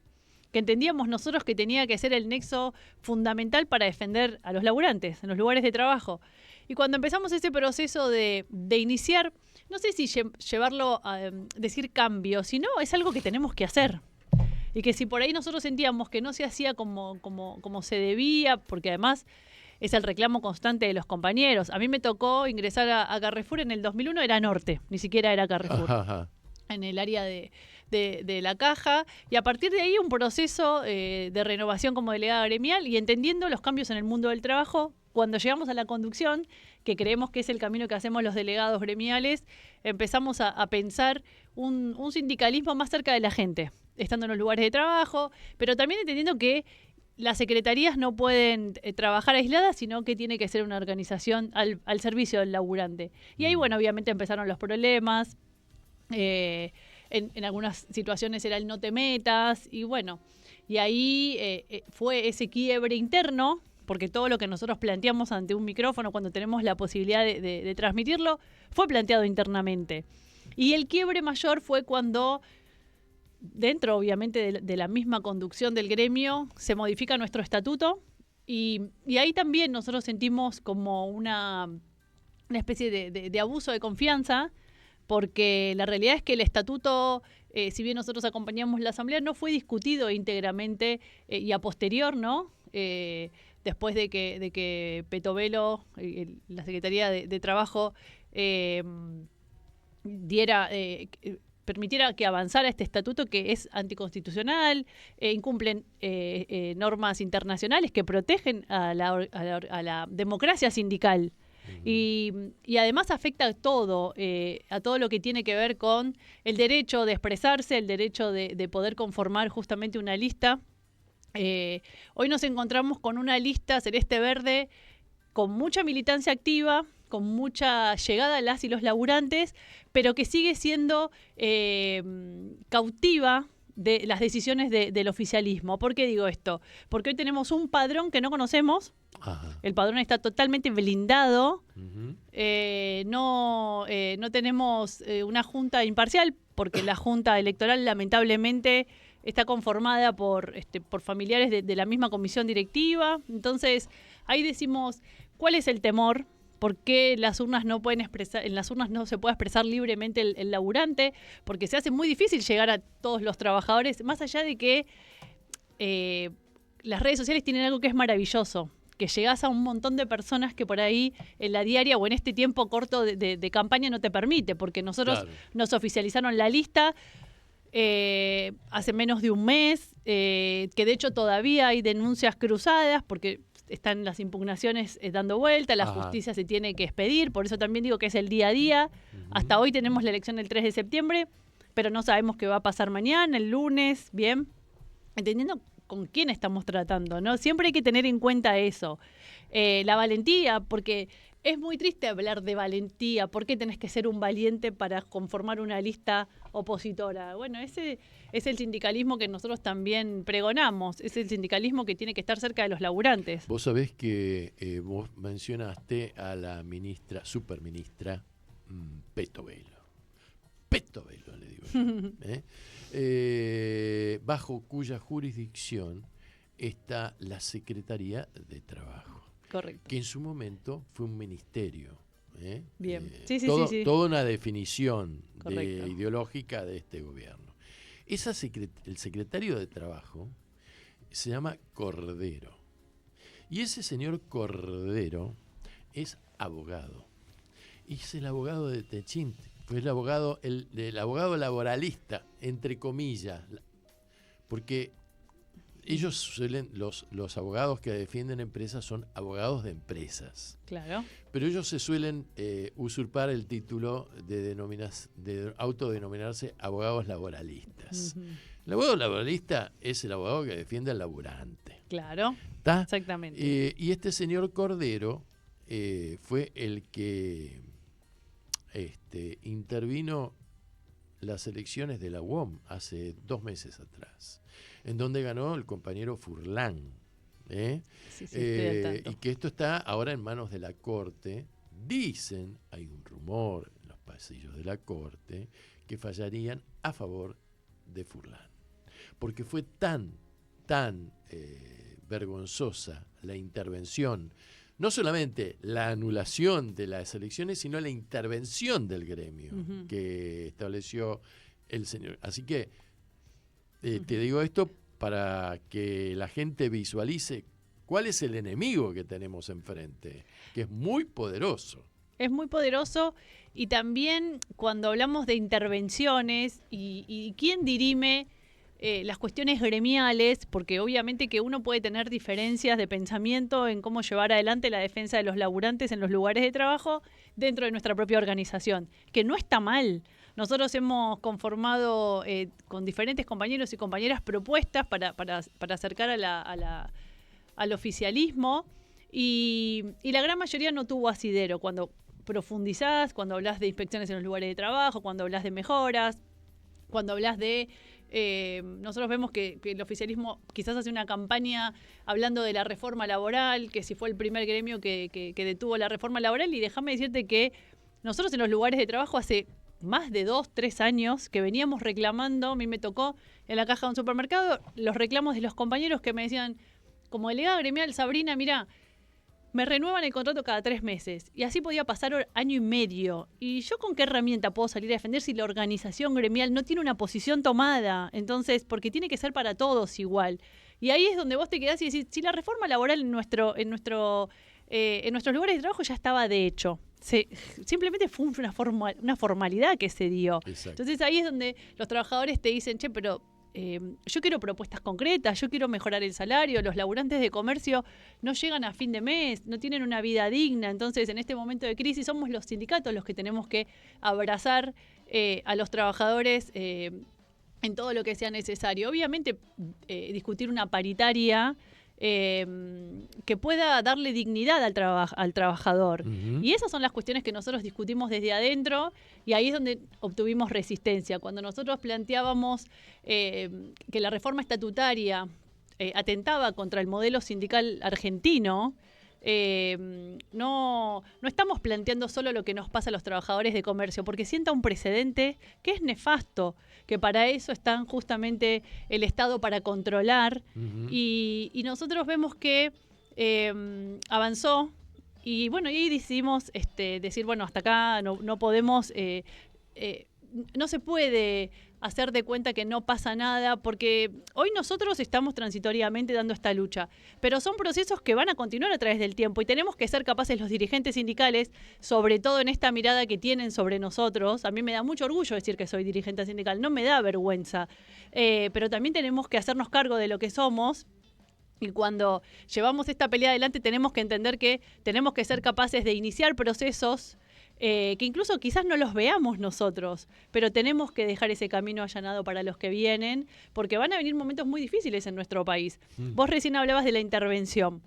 que entendíamos nosotros que tenía que ser el nexo fundamental para defender a los laburantes en los lugares de trabajo. Y cuando empezamos ese proceso de iniciar, no sé si llevarlo a decir cambio, sino es algo que tenemos que hacer. Y que si por ahí nosotros sentíamos que no se hacía como se debía, porque además es el reclamo constante de los compañeros. A mí me tocó ingresar a Carrefour en el 2001, era Norte, ni siquiera era Carrefour. Ajá. En el área de la caja, y a partir de ahí un proceso de renovación como delegada gremial y entendiendo los cambios en el mundo del trabajo. Cuando llegamos a la conducción, que creemos que es el camino que hacemos los delegados gremiales, empezamos a pensar un sindicalismo más cerca de la gente, estando en los lugares de trabajo, pero también entendiendo que las secretarías no pueden trabajar aisladas, sino que tiene que ser una organización al servicio del laburante. Y ahí, bueno, obviamente empezaron los problemas. En algunas situaciones era el no te metas, y bueno, y ahí fue ese quiebre interno, porque todo lo que nosotros planteamos ante un micrófono cuando tenemos la posibilidad de transmitirlo, fue planteado internamente. Y el quiebre mayor fue cuando, dentro obviamente de la misma conducción del gremio, se modifica nuestro estatuto, y ahí también nosotros sentimos como una especie de abuso de confianza, porque la realidad es que el estatuto, si bien nosotros acompañamos la asamblea, no fue discutido íntegramente y a posterior, ¿no? Después de que Petovelo, la Secretaría de Trabajo, permitiera que avanzara este estatuto que es anticonstitucional, incumplen normas internacionales que protegen a la democracia sindical. Y además afecta a todo lo que tiene que ver con el derecho de expresarse, el derecho de poder conformar justamente una lista. Hoy nos encontramos con una lista celeste-verde con mucha militancia activa, con mucha llegada a las y los laburantes, pero que sigue siendo cautiva de las decisiones del oficialismo. ¿Por qué digo esto? Porque hoy tenemos un padrón que no conocemos. Ajá. El padrón está totalmente blindado. Uh-huh. No tenemos una junta imparcial, porque la junta electoral lamentablemente está conformada por familiares de la misma comisión directiva. Entonces, ahí decimos, ¿cuál es el temor? ¿Por qué en las urnas no se puede expresar libremente el laburante? Porque se hace muy difícil llegar a todos los trabajadores, más allá de que las redes sociales tienen algo que es maravilloso, que llegás a un montón de personas que por ahí en la diaria o en este tiempo corto de campaña no te permite, porque nosotros nos oficializaron la lista hace menos de un mes, que de hecho todavía hay denuncias cruzadas, porque están las impugnaciones dando vuelta, la justicia se tiene que expedir, por eso también digo que es el día a día. Uh-huh. Hasta hoy tenemos la elección del 3 de septiembre, pero no sabemos qué va a pasar mañana, el lunes, bien, entendiendo con quién estamos tratando, ¿no? Siempre hay que tener en cuenta eso. La valentía, porque es muy triste hablar de valentía. ¿Por qué tenés que ser un valiente para conformar una lista opositora? Bueno, ese es el sindicalismo que nosotros también pregonamos. Es el sindicalismo que tiene que estar cerca de los laburantes. Vos sabés que vos mencionaste a la superministra Petovelo. Petovelo, le digo yo. Bajo cuya jurisdicción está la Secretaría de Trabajo. Correcto. Que en su momento fue un ministerio. Bien. Sí. Toda una definición ideológica de este gobierno. El secretario de Trabajo se llama Cordero. Y ese señor Cordero es abogado. Y es el abogado de Techint, fue el abogado laboralista, entre comillas, porque ellos suelen, los abogados que defienden empresas son abogados de empresas. Claro. Pero ellos se suelen usurpar el título de autodenominarse abogados laboralistas. Uh-huh. El abogado laboralista es el abogado que defiende al laburante. Claro. ¿Está? Exactamente. Y este señor Cordero fue el que intervino las elecciones de la UOM hace 2 meses atrás, en donde ganó el compañero Furlan. Sí, estoy al tanto. Y que esto está ahora en manos de la Corte. Dicen, hay un rumor en los pasillos de la Corte, que fallarían a favor de Furlan. Porque fue tan vergonzosa la intervención, no solamente la anulación de las elecciones, sino la intervención del gremio que estableció el señor. Así que te digo esto para que la gente visualice cuál es el enemigo que tenemos enfrente, que es muy poderoso. Es muy poderoso, y también cuando hablamos de intervenciones y quién dirime las cuestiones gremiales, porque obviamente que uno puede tener diferencias de pensamiento en cómo llevar adelante la defensa de los laburantes en los lugares de trabajo dentro de nuestra propia organización, que no está mal. Nosotros hemos conformado con diferentes compañeros y compañeras propuestas para acercar al oficialismo, y la gran mayoría no tuvo asidero. Cuando profundizás, cuando hablas de inspecciones en los lugares de trabajo, cuando hablas de mejoras, cuando hablas de... nosotros vemos que el oficialismo quizás hace una campaña hablando de la reforma laboral, que si fue el primer gremio que detuvo la reforma laboral, y déjame decirte que nosotros en los lugares de trabajo hace más de 2-3 años que veníamos reclamando. A mí me tocó en la caja de un supermercado los reclamos de los compañeros que me decían, como delegada gremial, Sabrina, mira, me renuevan el contrato cada 3 meses. Y así podía pasar año y medio. ¿Y yo con qué herramienta puedo salir a defender si la organización gremial no tiene una posición tomada? Entonces, porque tiene que ser para todos igual. Y ahí es donde vos te quedás y decís, si la reforma laboral en nuestros lugares de trabajo ya estaba de hecho. Simplemente fue una formalidad que se dio. Exacto. Entonces ahí es donde los trabajadores te dicen, che, pero... yo quiero propuestas concretas, yo quiero mejorar el salario, los laburantes de comercio no llegan a fin de mes, no tienen una vida digna. Entonces, en este momento de crisis somos los sindicatos los que tenemos que abrazar a los trabajadores en todo lo que sea necesario. Obviamente, discutir una paritaria que pueda darle dignidad al trabajador. Uh-huh. Y esas son las cuestiones que nosotros discutimos desde adentro, y ahí es donde obtuvimos resistencia. Cuando nosotros planteábamos que la reforma estatutaria atentaba contra el modelo sindical argentino, no estamos planteando solo lo que nos pasa a los trabajadores de comercio, porque sienta un precedente que es nefasto, que para eso están justamente el Estado, para controlar. Uh-huh. Y nosotros vemos que avanzó, y bueno, y ahí decidimos decir, bueno, hasta acá no podemos, no se puede hacer de cuenta que no pasa nada, porque hoy nosotros estamos transitoriamente dando esta lucha, pero son procesos que van a continuar a través del tiempo, y tenemos que ser capaces los dirigentes sindicales, sobre todo en esta mirada que tienen sobre nosotros. A mí me da mucho orgullo decir que soy dirigente sindical, no me da vergüenza, pero también tenemos que hacernos cargo de lo que somos. Y cuando llevamos esta pelea adelante, tenemos que entender que tenemos que ser capaces de iniciar procesos que incluso quizás no los veamos nosotros, pero tenemos que dejar ese camino allanado para los que vienen, porque van a venir momentos muy difíciles en nuestro país. Vos recién hablabas de la intervención.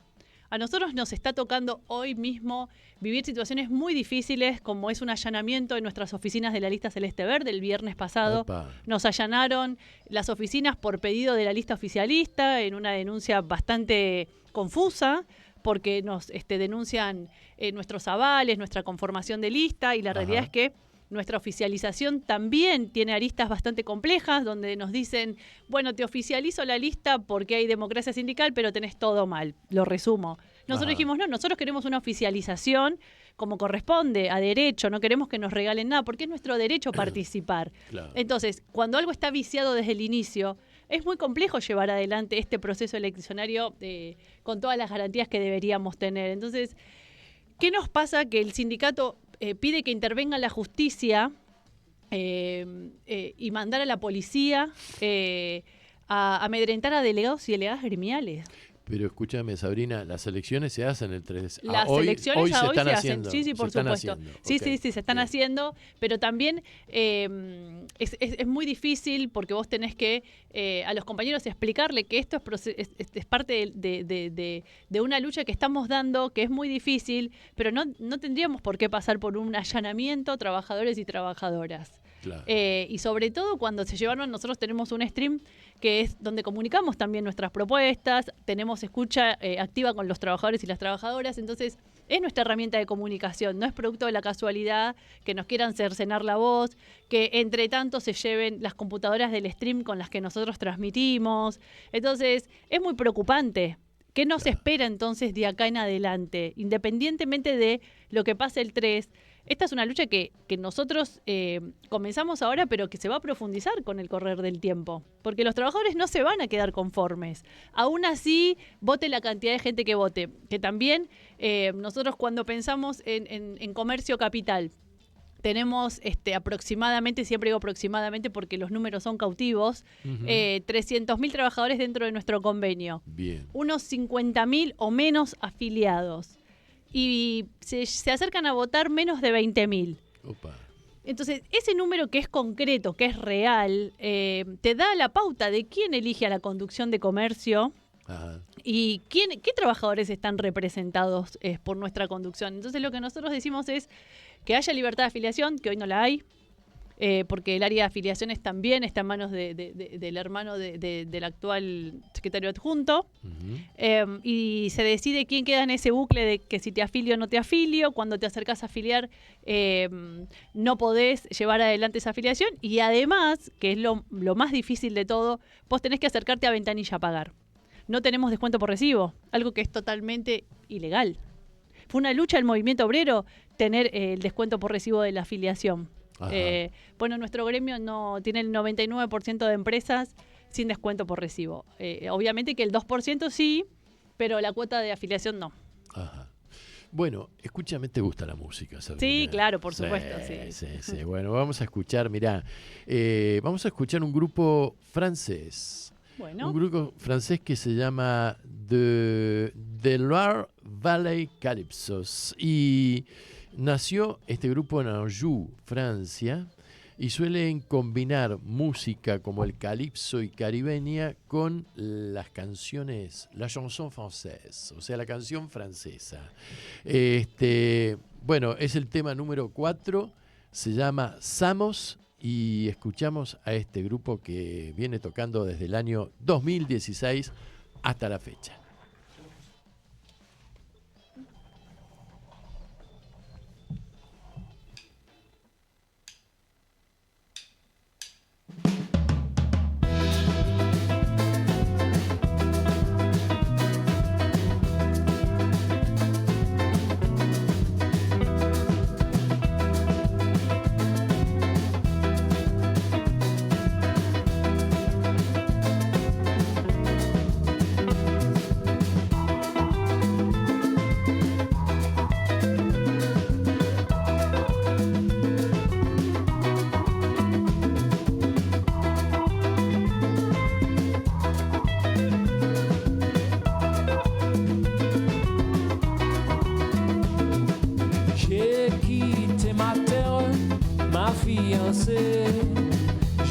A nosotros nos está tocando hoy mismo vivir situaciones muy difíciles, como es un allanamiento en nuestras oficinas de la lista Celeste Verde. El viernes pasado nos allanaron las oficinas por pedido de la lista oficialista, en una denuncia bastante confusa, porque nos denuncian nuestros avales, nuestra conformación de lista, y la realidad es que nuestra oficialización también tiene aristas bastante complejas, donde nos dicen, bueno, te oficializo la lista porque hay democracia sindical, pero tenés todo mal. Lo resumo. Nosotros dijimos, no, nosotros queremos una oficialización como corresponde, a derecho, no queremos que nos regalen nada, porque es nuestro derecho participar. Claro. Entonces, cuando algo está viciado desde el inicio, es muy complejo llevar adelante este proceso eleccionario con todas las garantías que deberíamos tener. Entonces, ¿qué nos pasa? Que el sindicato pide que intervenga la justicia y mandar a la policía a amedrentar a delegados y delegadas gremiales. Pero escúchame, Sabrina, las elecciones se hacen el 3. Las elecciones hoy se hacen. Sí, por supuesto. Sí, okay. Sí, se están haciendo, pero también es muy difícil porque vos tenés que a los compañeros explicarle que esto es parte de una lucha que estamos dando, que es muy difícil, pero no tendríamos por qué pasar por un allanamiento, trabajadores y trabajadoras. Claro. Y sobre todo cuando se llevaron, nosotros tenemos un stream que es donde comunicamos también nuestras propuestas, tenemos escucha activa con los trabajadores y las trabajadoras, entonces es nuestra herramienta de comunicación, no es producto de la casualidad que nos quieran cercenar la voz, que entre tanto se lleven las computadoras del stream con las que nosotros transmitimos, entonces es muy preocupante. ¿Qué nos espera entonces de acá en adelante? Independientemente de lo que pase el 3, esta es una lucha que nosotros comenzamos ahora, pero que se va a profundizar con el correr del tiempo. Porque los trabajadores no se van a quedar conformes. Aún así, vote la cantidad de gente que vote. Que también nosotros cuando pensamos en comercio capital, tenemos aproximadamente, siempre digo aproximadamente porque los números son cautivos, 300.000 trabajadores dentro de nuestro convenio. Bien. Unos 50.000 o menos afiliados. Y se acercan a votar menos de 20.000. Opa. Entonces, ese número que es concreto, que es real, te da la pauta de quién elige a la conducción de comercio. Ajá. Y qué trabajadores están representados por nuestra conducción. Entonces, lo que nosotros decimos es que haya libertad de afiliación, que hoy no la hay, porque el área de afiliaciones también está en manos del hermano del actual secretario adjunto, y se decide quién queda en ese bucle de que si te afilio o no te afilio, cuando te acercás a afiliar no podés llevar adelante esa afiliación, y además, que es lo más difícil de todo, vos tenés que acercarte a ventanilla a pagar. No tenemos descuento por recibo, algo que es totalmente ilegal. Fue una lucha del movimiento obrero tener el descuento por recibo de la afiliación. Bueno, nuestro gremio no tiene el 99% de empresas sin descuento por recibo. Obviamente que el 2% sí, pero la cuota de afiliación no. Ajá. Bueno, escúchame, ¿te gusta la música, Sabrina? Sí, claro, por supuesto. Sí. Bueno, vamos a escuchar, mirá, vamos a escuchar un grupo francés. Bueno. Un grupo francés que se llama The Loire Valley Calypsos. Y nació este grupo en Anjou, Francia, y suelen combinar música como el calipso y caribeña con las canciones, la chanson française, o sea, la canción francesa. Bueno, es el tema número 4, se llama Samos, y escuchamos a este grupo que viene tocando desde el año 2016 hasta la fecha.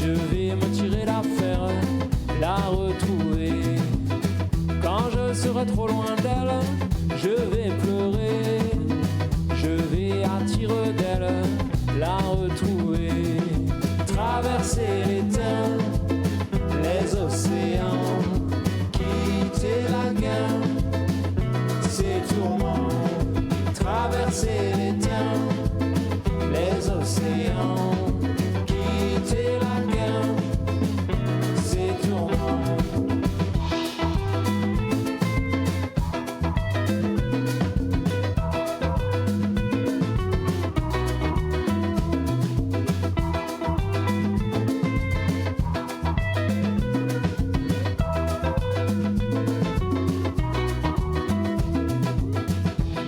Je vais me tirer d'affaire, la retrouver. Quand je serai trop loin d'elle, je vais pleurer. Je vais attirer d'elle, la retrouver. Traverser les terres, les océans, quitter la guerre, ses tourments. Traverser les terres, les océans.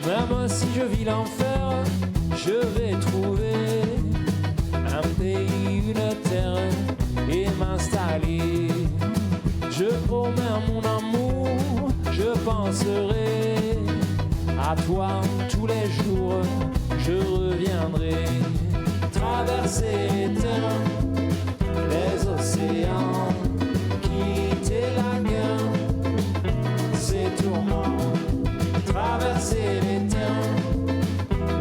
Même si je vis l'enfer, je vais trouver un pays, une terre et m'installer. Je promets mon amour, je penserai à toi tous les jours, je reviendrai traverser les terres, les océans, quitter la guerre, ces tourments, traverser les terres,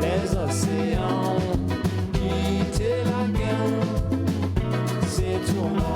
les océans, quitter la guerre, ces tourments.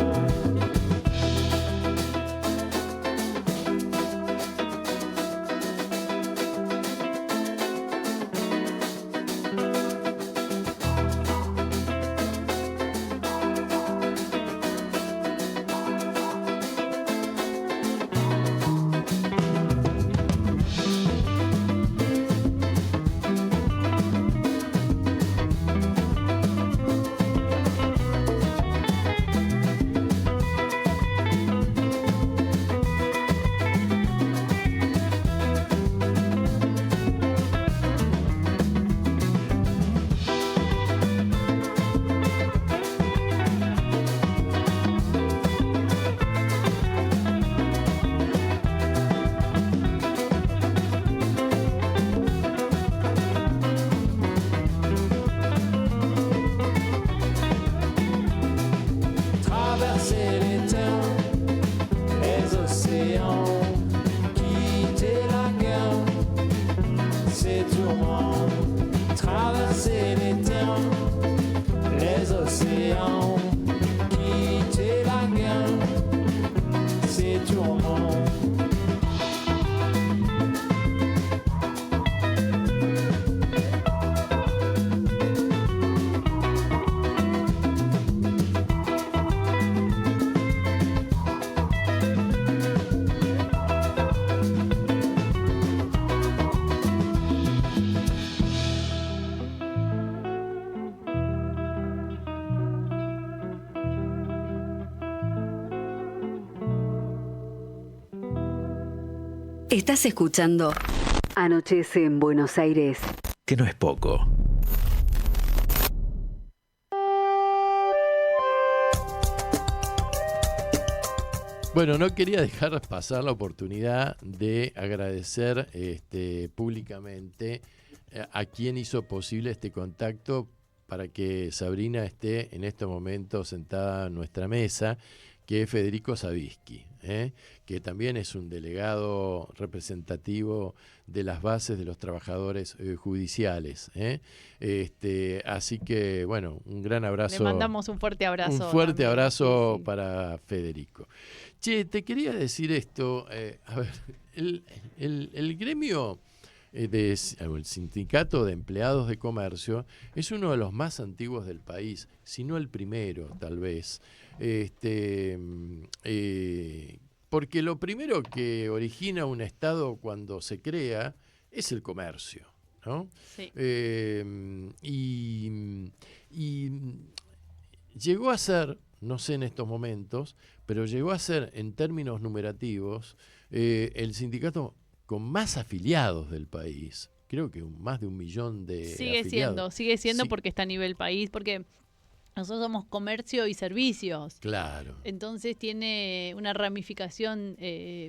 Estás escuchando Anochece en Buenos Aires. Que no es poco. Bueno, no quería dejar pasar la oportunidad de agradecer públicamente a quien hizo posible este contacto para que Sabrina esté en este momento sentada en nuestra mesa, que es Federico Savisky, que también es un delegado representativo de las bases de los trabajadores judiciales. Así que, bueno, un gran abrazo. Le mandamos un fuerte abrazo. Un fuerte también. abrazo Sí. para Federico. Che, te quería decir esto. A ver, el gremio, el sindicato de empleados de comercio, es uno de los más antiguos del país, si no el primero, tal vez. Porque lo primero que origina un Estado cuando se crea es el comercio, ¿no? Sí. Y llegó a ser, no sé en estos momentos, pero llegó a ser en términos numerativos el sindicato con más afiliados del país. Creo que más de 1 millón de afiliados. Sigue siendo Sí. porque está a nivel país, porque nosotros somos comercio y servicios. Claro. Entonces tiene una ramificación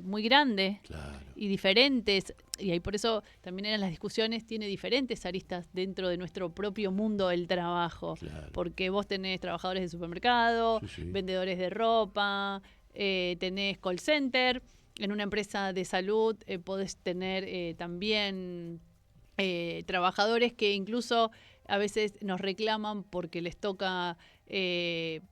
muy grande. Claro. Y diferentes, y ahí por eso también en las discusiones tiene diferentes aristas dentro de nuestro propio mundo del trabajo. Claro. Porque vos tenés trabajadores de supermercado, Sí. vendedores de ropa, tenés call center. En una empresa de salud podés tener también trabajadores que incluso a veces nos reclaman porque les toca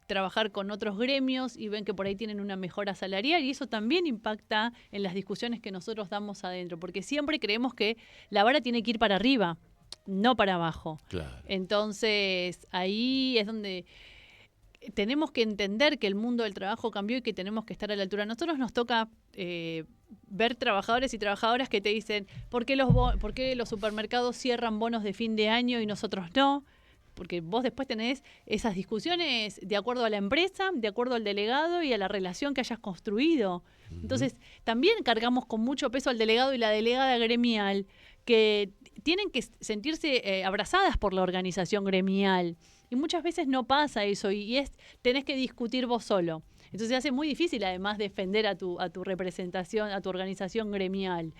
trabajar con otros gremios y ven que por ahí tienen una mejora salarial, y eso también impacta en las discusiones que nosotros damos adentro, porque siempre creemos que la vara tiene que ir para arriba, no para abajo. Claro. Entonces ahí es donde tenemos que entender que el mundo del trabajo cambió y que tenemos que estar a la altura. A nosotros nos toca ver trabajadores y trabajadoras que te dicen ¿por qué los supermercados cierran bonos de fin de año y nosotros no? Porque vos después tenés esas discusiones de acuerdo a la empresa, de acuerdo al delegado y a la relación que hayas construido. Entonces, también cargamos con mucho peso al delegado y la delegada gremial, que tienen que sentirse abrazadas por la organización gremial. Y muchas veces no pasa eso tenés que discutir vos solo. Entonces se hace muy difícil además defender a tu representación, a tu organización gremial.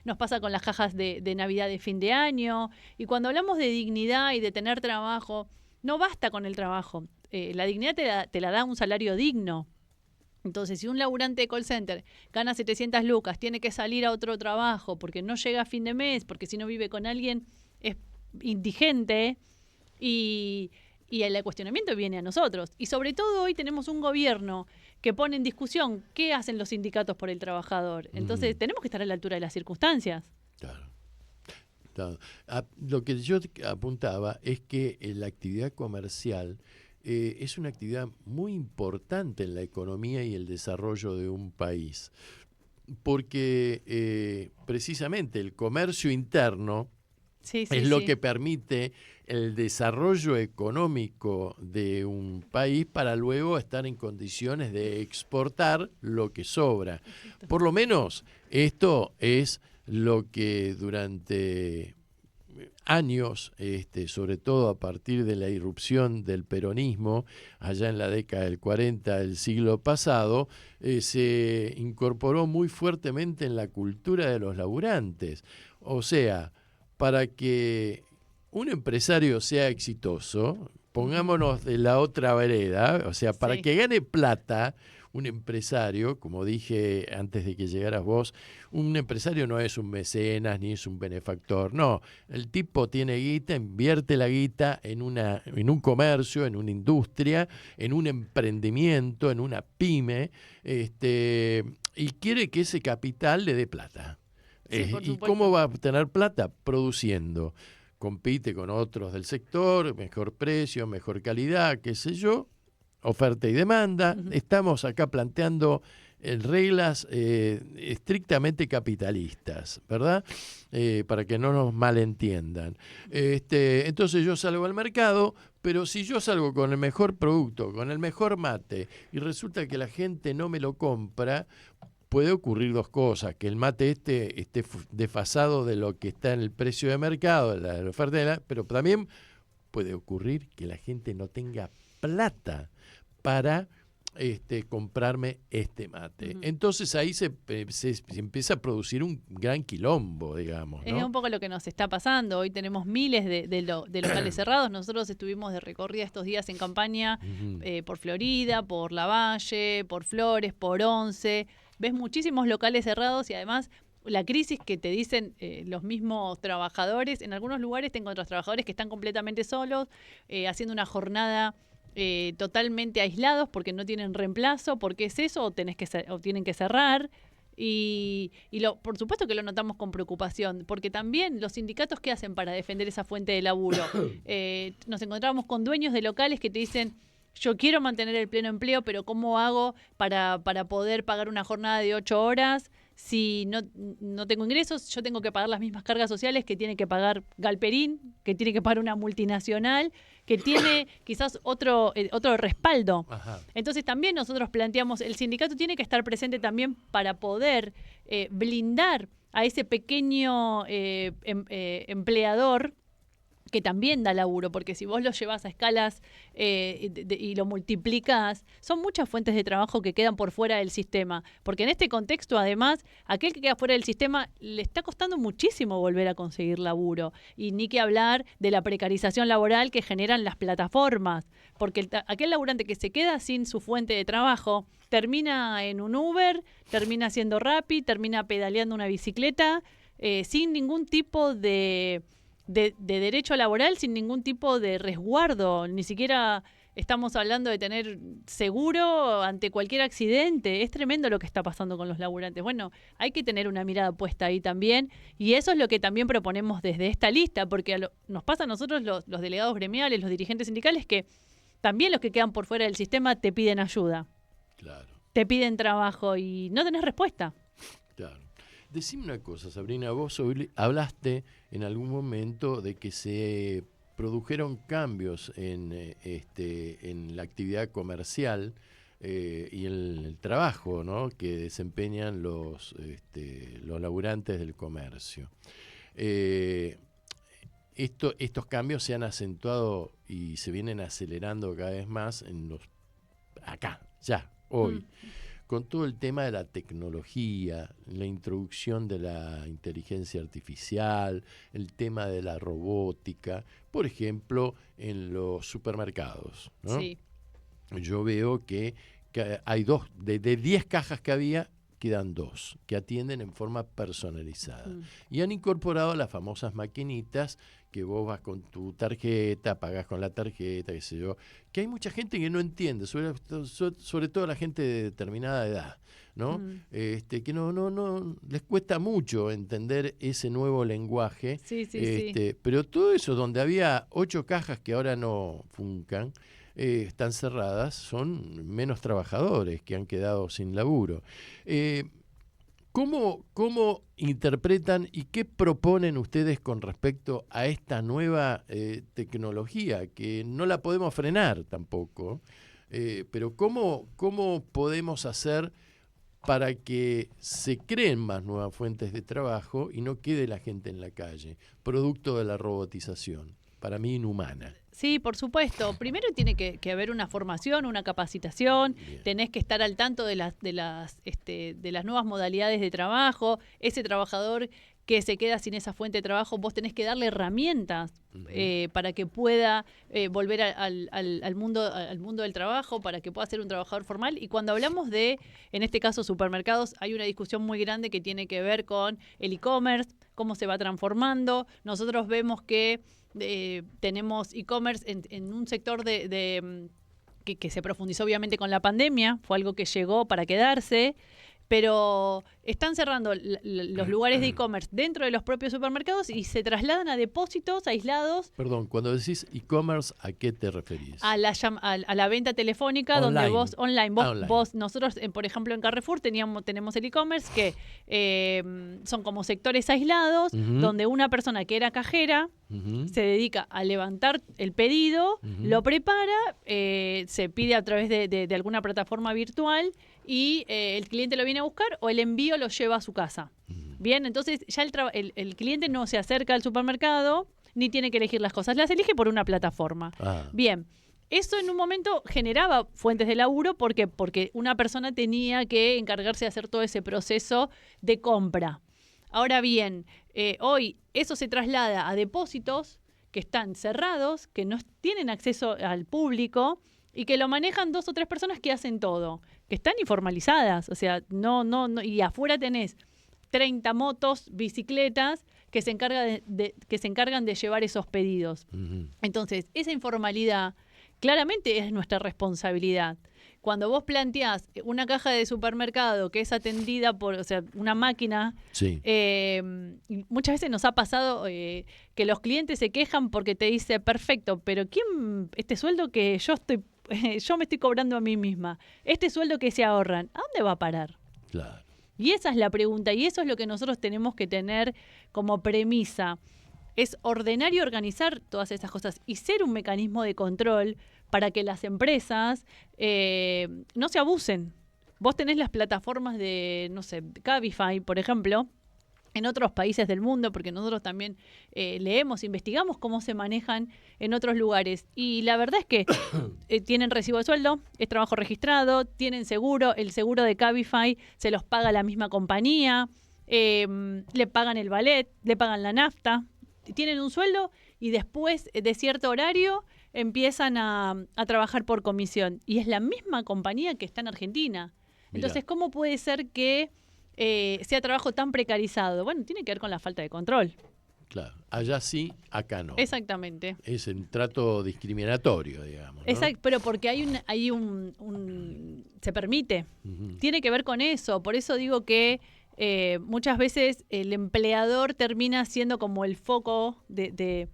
Nos pasa con las cajas de Navidad de fin de año. Y cuando hablamos de dignidad y de tener trabajo, no basta con el trabajo. La dignidad te la da un salario digno. Entonces, si un laburante de call center gana 700 lucas, tiene que salir a otro trabajo porque no llega a fin de mes, porque si no vive con alguien es indigente, y el cuestionamiento viene a nosotros. Y sobre todo hoy tenemos un gobierno que pone en discusión qué hacen los sindicatos por el trabajador. Entonces, tenemos que estar a la altura de las circunstancias. Claro. Lo que yo apuntaba es que la actividad comercial es una actividad muy importante en la economía y el desarrollo de un país, porque precisamente el comercio interno es lo que permite el desarrollo económico de un país para luego estar en condiciones de exportar lo que sobra. Por lo menos esto es lo que durante años, sobre todo a partir de la irrupción del peronismo, allá en la década del 40 del siglo pasado, se incorporó muy fuertemente en la cultura de los laburantes. O sea, para que un empresario sea exitoso, pongámonos de la otra vereda, o sea, para que gane plata, un empresario, como dije antes de que llegaras vos, un empresario no es un mecenas ni es un benefactor, no, el tipo tiene guita, invierte la guita en un comercio, en una industria, en un emprendimiento, en una pyme, y quiere que ese capital le dé plata. ¿Y cómo va a obtener plata? Produciendo. Compite con otros del sector, mejor precio, mejor calidad, qué sé yo, oferta y demanda. Estamos acá planteando reglas estrictamente capitalistas, ¿verdad? Para que no nos malentiendan. Entonces yo salgo al mercado, pero si yo salgo con el mejor producto, con el mejor mate, y resulta que la gente no me lo compra, puede ocurrir dos cosas: que el mate esté desfasado de lo que está en el precio de mercado, de la oferta, pero también puede ocurrir que la gente no tenga plata para comprarme este mate. Entonces ahí se empieza a producir un gran quilombo, digamos, ¿no? Es un poco lo que nos está pasando. Hoy tenemos miles de locales cerrados. Nosotros estuvimos de recorrida estos días en campaña por Florida, por Lavalle, por Flores, por Once. Ves muchísimos locales cerrados y además la crisis que te dicen los mismos trabajadores. En algunos lugares tengo otros trabajadores que están completamente solos, haciendo una jornada totalmente aislados porque no tienen reemplazo. ¿Por qué es eso? O tienen que cerrar. Y por supuesto que lo notamos con preocupación, porque también los sindicatos, ¿qué hacen para defender esa fuente de laburo? Nos encontramos con dueños de locales que te dicen: yo quiero mantener el pleno empleo, pero ¿cómo hago para poder pagar una jornada de 8 horas? Si no tengo ingresos, yo tengo que pagar las mismas cargas sociales que tiene que pagar Galperín, que tiene que pagar una multinacional, que tiene quizás otro respaldo. Ajá. Entonces también nosotros planteamos, el sindicato tiene que estar presente también para poder blindar a ese pequeño empleador, que también da laburo, porque si vos lo llevas a escalas y lo multiplicás, son muchas fuentes de trabajo que quedan por fuera del sistema, porque en este contexto, además, aquel que queda fuera del sistema le está costando muchísimo volver a conseguir laburo, y ni que hablar de la precarización laboral que generan las plataformas, porque aquel laburante que se queda sin su fuente de trabajo termina en un Uber, termina haciendo Rappi, termina pedaleando una bicicleta, sin ningún tipo de derecho laboral, sin ningún tipo de resguardo. Ni siquiera estamos hablando de tener seguro ante cualquier accidente. Es tremendo lo que está pasando con los laburantes. Bueno, hay que tener una mirada puesta ahí también, y eso es lo que también proponemos desde esta lista, porque nos pasa a nosotros los delegados gremiales, los dirigentes sindicales, que también los que quedan por fuera del sistema te piden ayuda. Claro. Te piden trabajo y no tenés respuesta. Claro. Decime una cosa, Sabrina, vos hablaste en algún momento de que se produjeron cambios en la actividad comercial y el trabajo, ¿no?, que desempeñan los laburantes del comercio. Estos cambios se han acentuado y se vienen acelerando cada vez más acá, ya, hoy. Con todo el tema de la tecnología, la introducción de la inteligencia artificial, el tema de la robótica, por ejemplo, en los supermercados, ¿no? Sí. Yo veo que hay de 10 cajas que había, quedan 2 que atienden en forma personalizada. Y han incorporado las famosas maquinitas que vos vas con tu tarjeta, pagás con la tarjeta, qué sé yo, que hay mucha gente que no entiende, sobre todo la gente de determinada edad, ¿no? Que no les cuesta mucho entender ese nuevo lenguaje. Sí. Pero todo eso, donde había 8 cajas que ahora no funcan, están cerradas, son menos trabajadores que han quedado sin laburo. ¿Cómo interpretan y qué proponen ustedes con respecto a esta nueva tecnología que no la podemos frenar tampoco? Pero ¿cómo podemos hacer para que se creen más nuevas fuentes de trabajo y no quede la gente en la calle, producto de la robotización, para mí inhumana? Sí, por supuesto. Primero tiene que haber una formación, una capacitación. Bien. Tenés que estar al tanto de las nuevas modalidades de trabajo. Ese trabajador que se queda sin esa fuente de trabajo, vos tenés que darle herramientas para que pueda volver al mundo del trabajo, para que pueda ser un trabajador formal. Y cuando hablamos de, en este caso, supermercados, hay una discusión muy grande que tiene que ver con el e-commerce, cómo se va transformando. Nosotros vemos que tenemos e-commerce en un sector que se profundizó obviamente con la pandemia, fue algo que llegó para quedarse, pero están cerrando los lugares de e-commerce dentro de los propios supermercados y se trasladan a depósitos aislados. Perdón, cuando decís e-commerce, ¿a qué te referís? A la venta telefónica, Online. donde Online. nosotros, por ejemplo, en Carrefour tenemos el e-commerce que son como sectores aislados, donde una persona que era cajera se dedica a levantar el pedido, lo prepara, se pide a través de alguna plataforma virtual y el cliente lo viene a buscar o el envío lo lleva a su casa. Bien, entonces ya el cliente no se acerca al supermercado ni tiene que elegir las cosas, las elige por una plataforma. Bien, eso en un momento generaba fuentes de laburo porque una persona tenía que encargarse de hacer todo ese proceso de compra. Ahora bien, hoy eso se traslada a depósitos que están cerrados, que no tienen acceso al público y que lo manejan 2 o 3 personas que hacen todo, que están informalizadas, o sea, no, y afuera tenés 30 motos, bicicletas que se encargan de llevar esos pedidos. Entonces, esa informalidad claramente es nuestra responsabilidad. Cuando vos planteás una caja de supermercado que es atendida por, una máquina, sí. Muchas veces nos ha pasado que los clientes se quejan porque te dice, perfecto, pero este sueldo que yo me estoy cobrando a mí misma, este sueldo que se ahorran, ¿a dónde va a parar? Claro. Y esa es la pregunta, y eso es lo que nosotros tenemos que tener como premisa, es ordenar y organizar todas esas cosas y ser un mecanismo de control para que las empresas no se abusen. Vos tenés las plataformas de, Cabify, por ejemplo, en otros países del mundo, porque nosotros también leemos, investigamos cómo se manejan en otros lugares. Y la verdad es que tienen recibo de sueldo, es trabajo registrado, tienen seguro, el seguro de Cabify se los paga la misma compañía, le pagan el ballet, le pagan la nafta, tienen un sueldo y después de cierto horario empiezan a trabajar por comisión. Y es la misma compañía que está en Argentina. Entonces, ¿cómo puede ser que sea trabajo tan precarizado? Bueno, tiene que ver con la falta de control. Claro, allá sí, acá no. Exactamente. Es un trato discriminatorio, digamos, ¿no? Exacto, pero porque se permite. Tiene que ver con eso. Por eso digo que muchas veces el empleador termina siendo como el foco de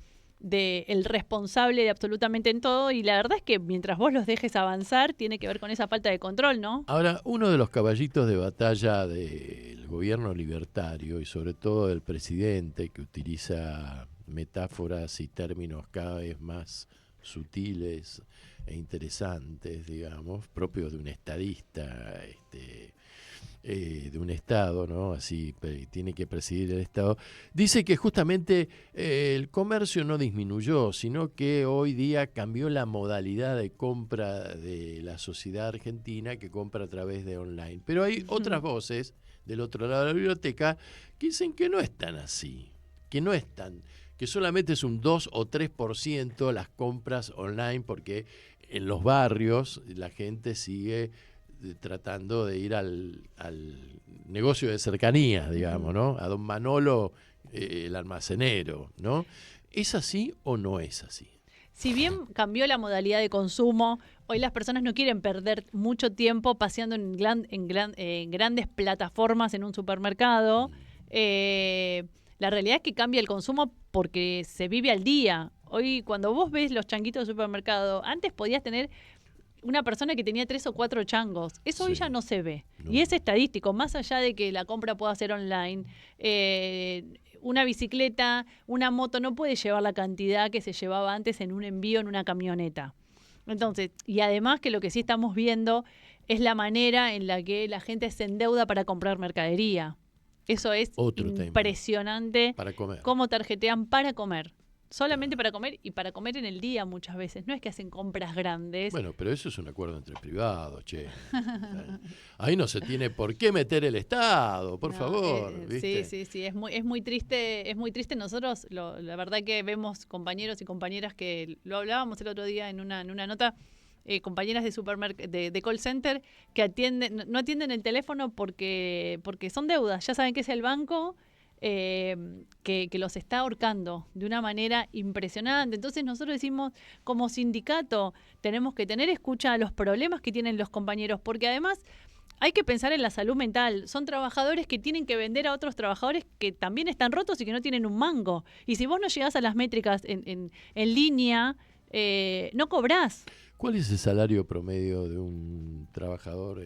el responsable de absolutamente en todo, y la verdad es que mientras vos los dejes avanzar, tiene que ver con esa falta de control, ¿no? Ahora, uno de los caballitos de batalla del gobierno libertario y sobre todo del presidente, que utiliza metáforas y términos cada vez más sutiles e interesantes, digamos, propios de un estadista, de un Estado, ¿no? Así tiene que presidir el Estado. Dice que justamente el comercio no disminuyó, sino que hoy día cambió la modalidad de compra de la sociedad argentina, que compra a través de online. Pero hay otras voces del otro lado de la biblioteca que dicen que no es tan así, que solamente es un 2 o 3% las compras online, porque en los barrios la gente sigue tratando de ir al negocio de cercanía, digamos, ¿no? A don Manolo, el almacenero, ¿no? ¿Es así o no es así? Si bien cambió la modalidad de consumo, hoy las personas no quieren perder mucho tiempo paseando en grandes plataformas en un supermercado. La realidad es que cambia el consumo porque se vive al día. Hoy, cuando vos ves los changuitos de supermercado, antes podías tener una persona que tenía 3 o 4 changos. Eso hoy ya no se ve. No. Y es estadístico, más allá de que la compra pueda ser online. Una bicicleta, una moto no puede llevar la cantidad que se llevaba antes en un envío en una camioneta. Entonces, y además que lo que sí estamos viendo es la manera en la que la gente se endeuda para comprar mercadería. Eso es impresionante. Para comer. Cómo tarjetean para comer. Solamente para comer, y para comer en el día muchas veces. No es que hacen compras grandes. Bueno, pero eso es un acuerdo entre privados, che. Ahí no se tiene por qué meter el Estado, por favor. ¿viste? Sí. Es muy triste. Nosotros, la verdad que vemos compañeros y compañeras que lo hablábamos el otro día en una nota. Compañeras de call center que no atienden el teléfono porque son deudas. Ya saben que es el banco que los está ahorcando de una manera impresionante. Entonces nosotros decimos, como sindicato, tenemos que tener escucha a los problemas que tienen los compañeros, porque además hay que pensar en la salud mental. Son trabajadores que tienen que vender a otros trabajadores que también están rotos y que no tienen un mango. Y si vos no llegás a las métricas en línea, no cobrás. ¿Cuál es el salario promedio de un trabajador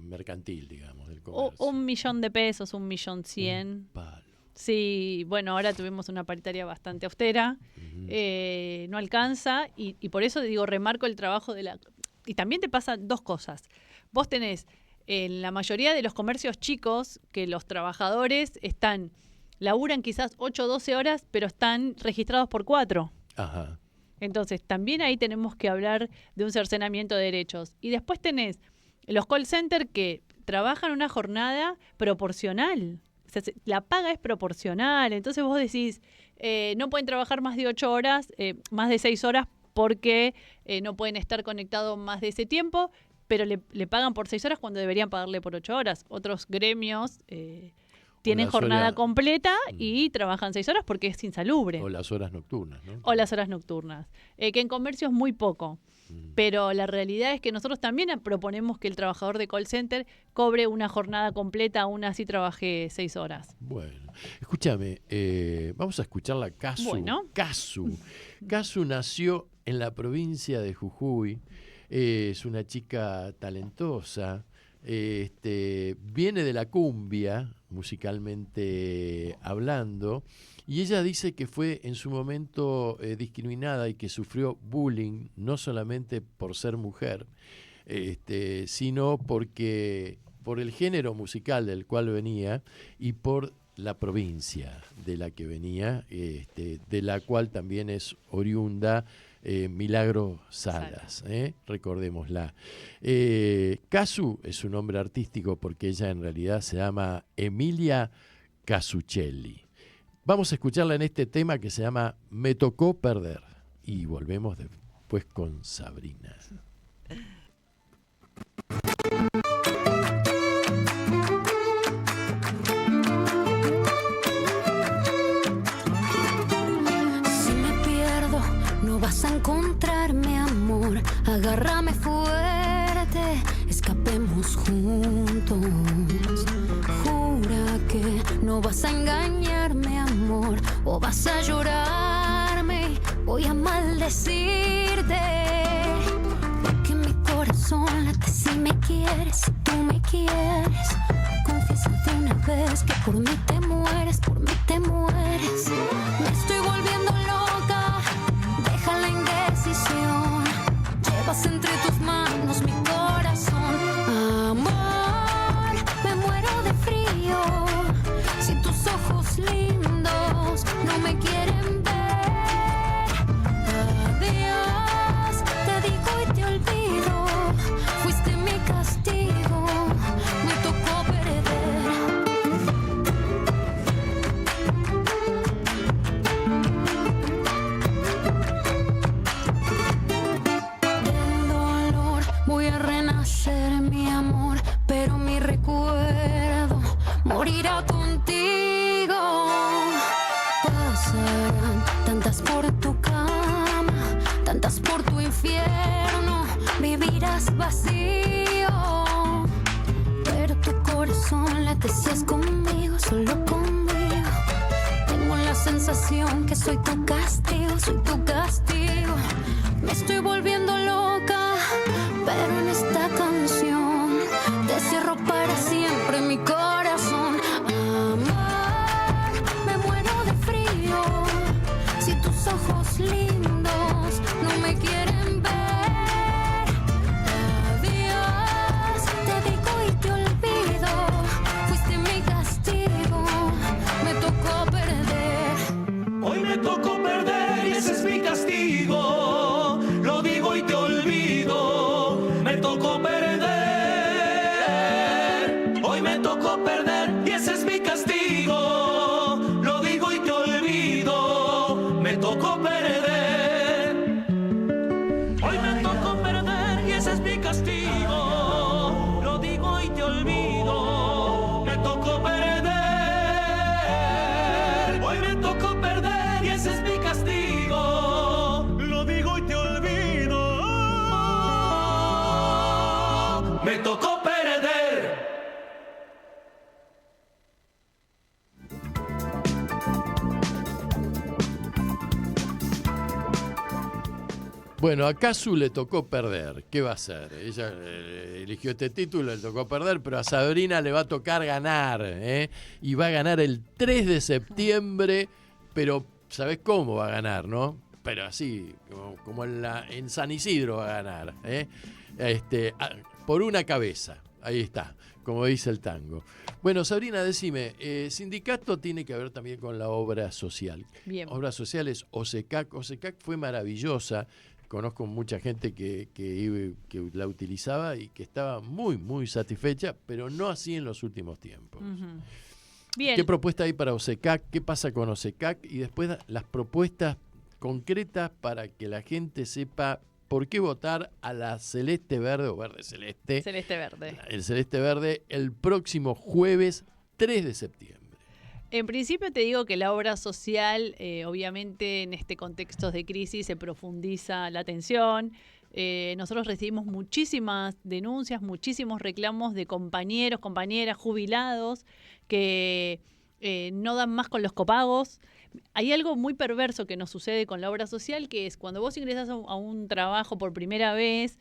mercantil, digamos, del comercio? $1.000.000 pesos, 1.100.000. Un palo. Sí, bueno, ahora tuvimos una paritaria bastante austera, no alcanza, y por eso digo, remarco el trabajo de la... Y también te pasan dos cosas. Vos tenés, en la mayoría de los comercios chicos, que los trabajadores laburan quizás 8 o 12 horas, pero están registrados por 4. Ajá. Entonces, también ahí tenemos que hablar de un cercenamiento de derechos. Y después tenés los call centers que trabajan una jornada proporcional. O sea, la paga es proporcional. Entonces vos decís, no pueden trabajar más de 8 horas, más de 6 horas, porque no pueden estar conectados más de ese tiempo, pero le pagan por 6 horas cuando deberían pagarle por 8 horas. Otros gremios tienen jornada completa y trabajan 6 horas porque es insalubre. O las horas nocturnas, ¿no? O las horas nocturnas. Que en comercio es muy poco. Pero la realidad es que nosotros también proponemos que el trabajador de call center cobre una jornada completa, aún así trabaje 6 horas. Bueno, escúchame, vamos a escuchar la Casu. Bueno. Casu nació en la provincia de Jujuy, es una chica talentosa, viene de la cumbia, musicalmente hablando, y ella dice que fue en su momento discriminada y que sufrió bullying, no solamente por ser mujer, sino por el género musical del cual venía y por la provincia de la que venía, de la cual también es oriunda Milagro Salas, recordémosla. Casu es su nombre artístico porque ella en realidad se llama Emilia Casuccelli. Vamos a escucharla en este tema que se llama Me tocó perder y volvemos después con Sabrina. Vas a encontrarme, amor, agárrame fuerte, escapemos juntos. Jura que no vas a engañarme, amor, o vas a llorarme, voy a maldecirte. Porque mi corazón late si me quieres, si tú me quieres. Confiesa de una vez que por mí te mueres, por mí te mueres. Me estoy volviendo loca. Deja la indecisión. tantas por tu cama, tantas por tu infierno, vivirás vacío. Pero tu corazón late si es conmigo, solo conmigo. Tengo la sensación que soy tu castigo, soy tu castigo. Me estoy volviendo loca, pero en esta canción te cierro para siempre mi corazón. Amor, me muero de frío si tus ojos lindos no me quieren ver. Adiós, te digo y te olvido. Fuiste mi castigo, me tocó perder. Hoy me tocó perder y ese es mi castigo. Lo digo y te olvido. Me tocó perder. Hoy me tocó perder y ese es mi castigo. Lo digo y te olvido. Me tocó perder. Hoy me tocó perder y ese es mi castigo. Lo digo y te olvido. Me tocó perder. Hoy me tocó perder y ese es mi castigo. Lo digo y te olvido. Me tocó perder. Bueno, a Casu le tocó perder. ¿Qué va a hacer? Ella eligió este título, le tocó perder, pero a Sabrina le va a tocar ganar, ¿eh? Y va a ganar el 3 de septiembre, pero ¿sabés cómo va a ganar, no? Pero así, como en San Isidro va a ganar, ¿eh? Por una cabeza. Ahí está, como dice el tango. Bueno, Sabrina, decime, sindicato tiene que ver también con la obra social. Bien. Obras sociales, OSECAC. OSECAC fue maravillosa. Conozco mucha gente que la utilizaba y que estaba muy, muy satisfecha, pero no así en los últimos tiempos. Ujú. Bien. ¿Qué propuesta hay para OSECAC? ¿Qué pasa con OSECAC? Y después las propuestas concretas para que la gente sepa por qué votar a la celeste verde o verde celeste. Celeste verde. El celeste verde el próximo jueves 3 de septiembre. En principio te digo que la obra social, obviamente en este contexto de crisis se profundiza la atención. Nosotros recibimos muchísimas denuncias, muchísimos reclamos de compañeros, compañeras, jubilados que no dan más con los copagos. Hay algo muy perverso que nos sucede con la obra social, que es cuando vos ingresás a un trabajo por primera vez,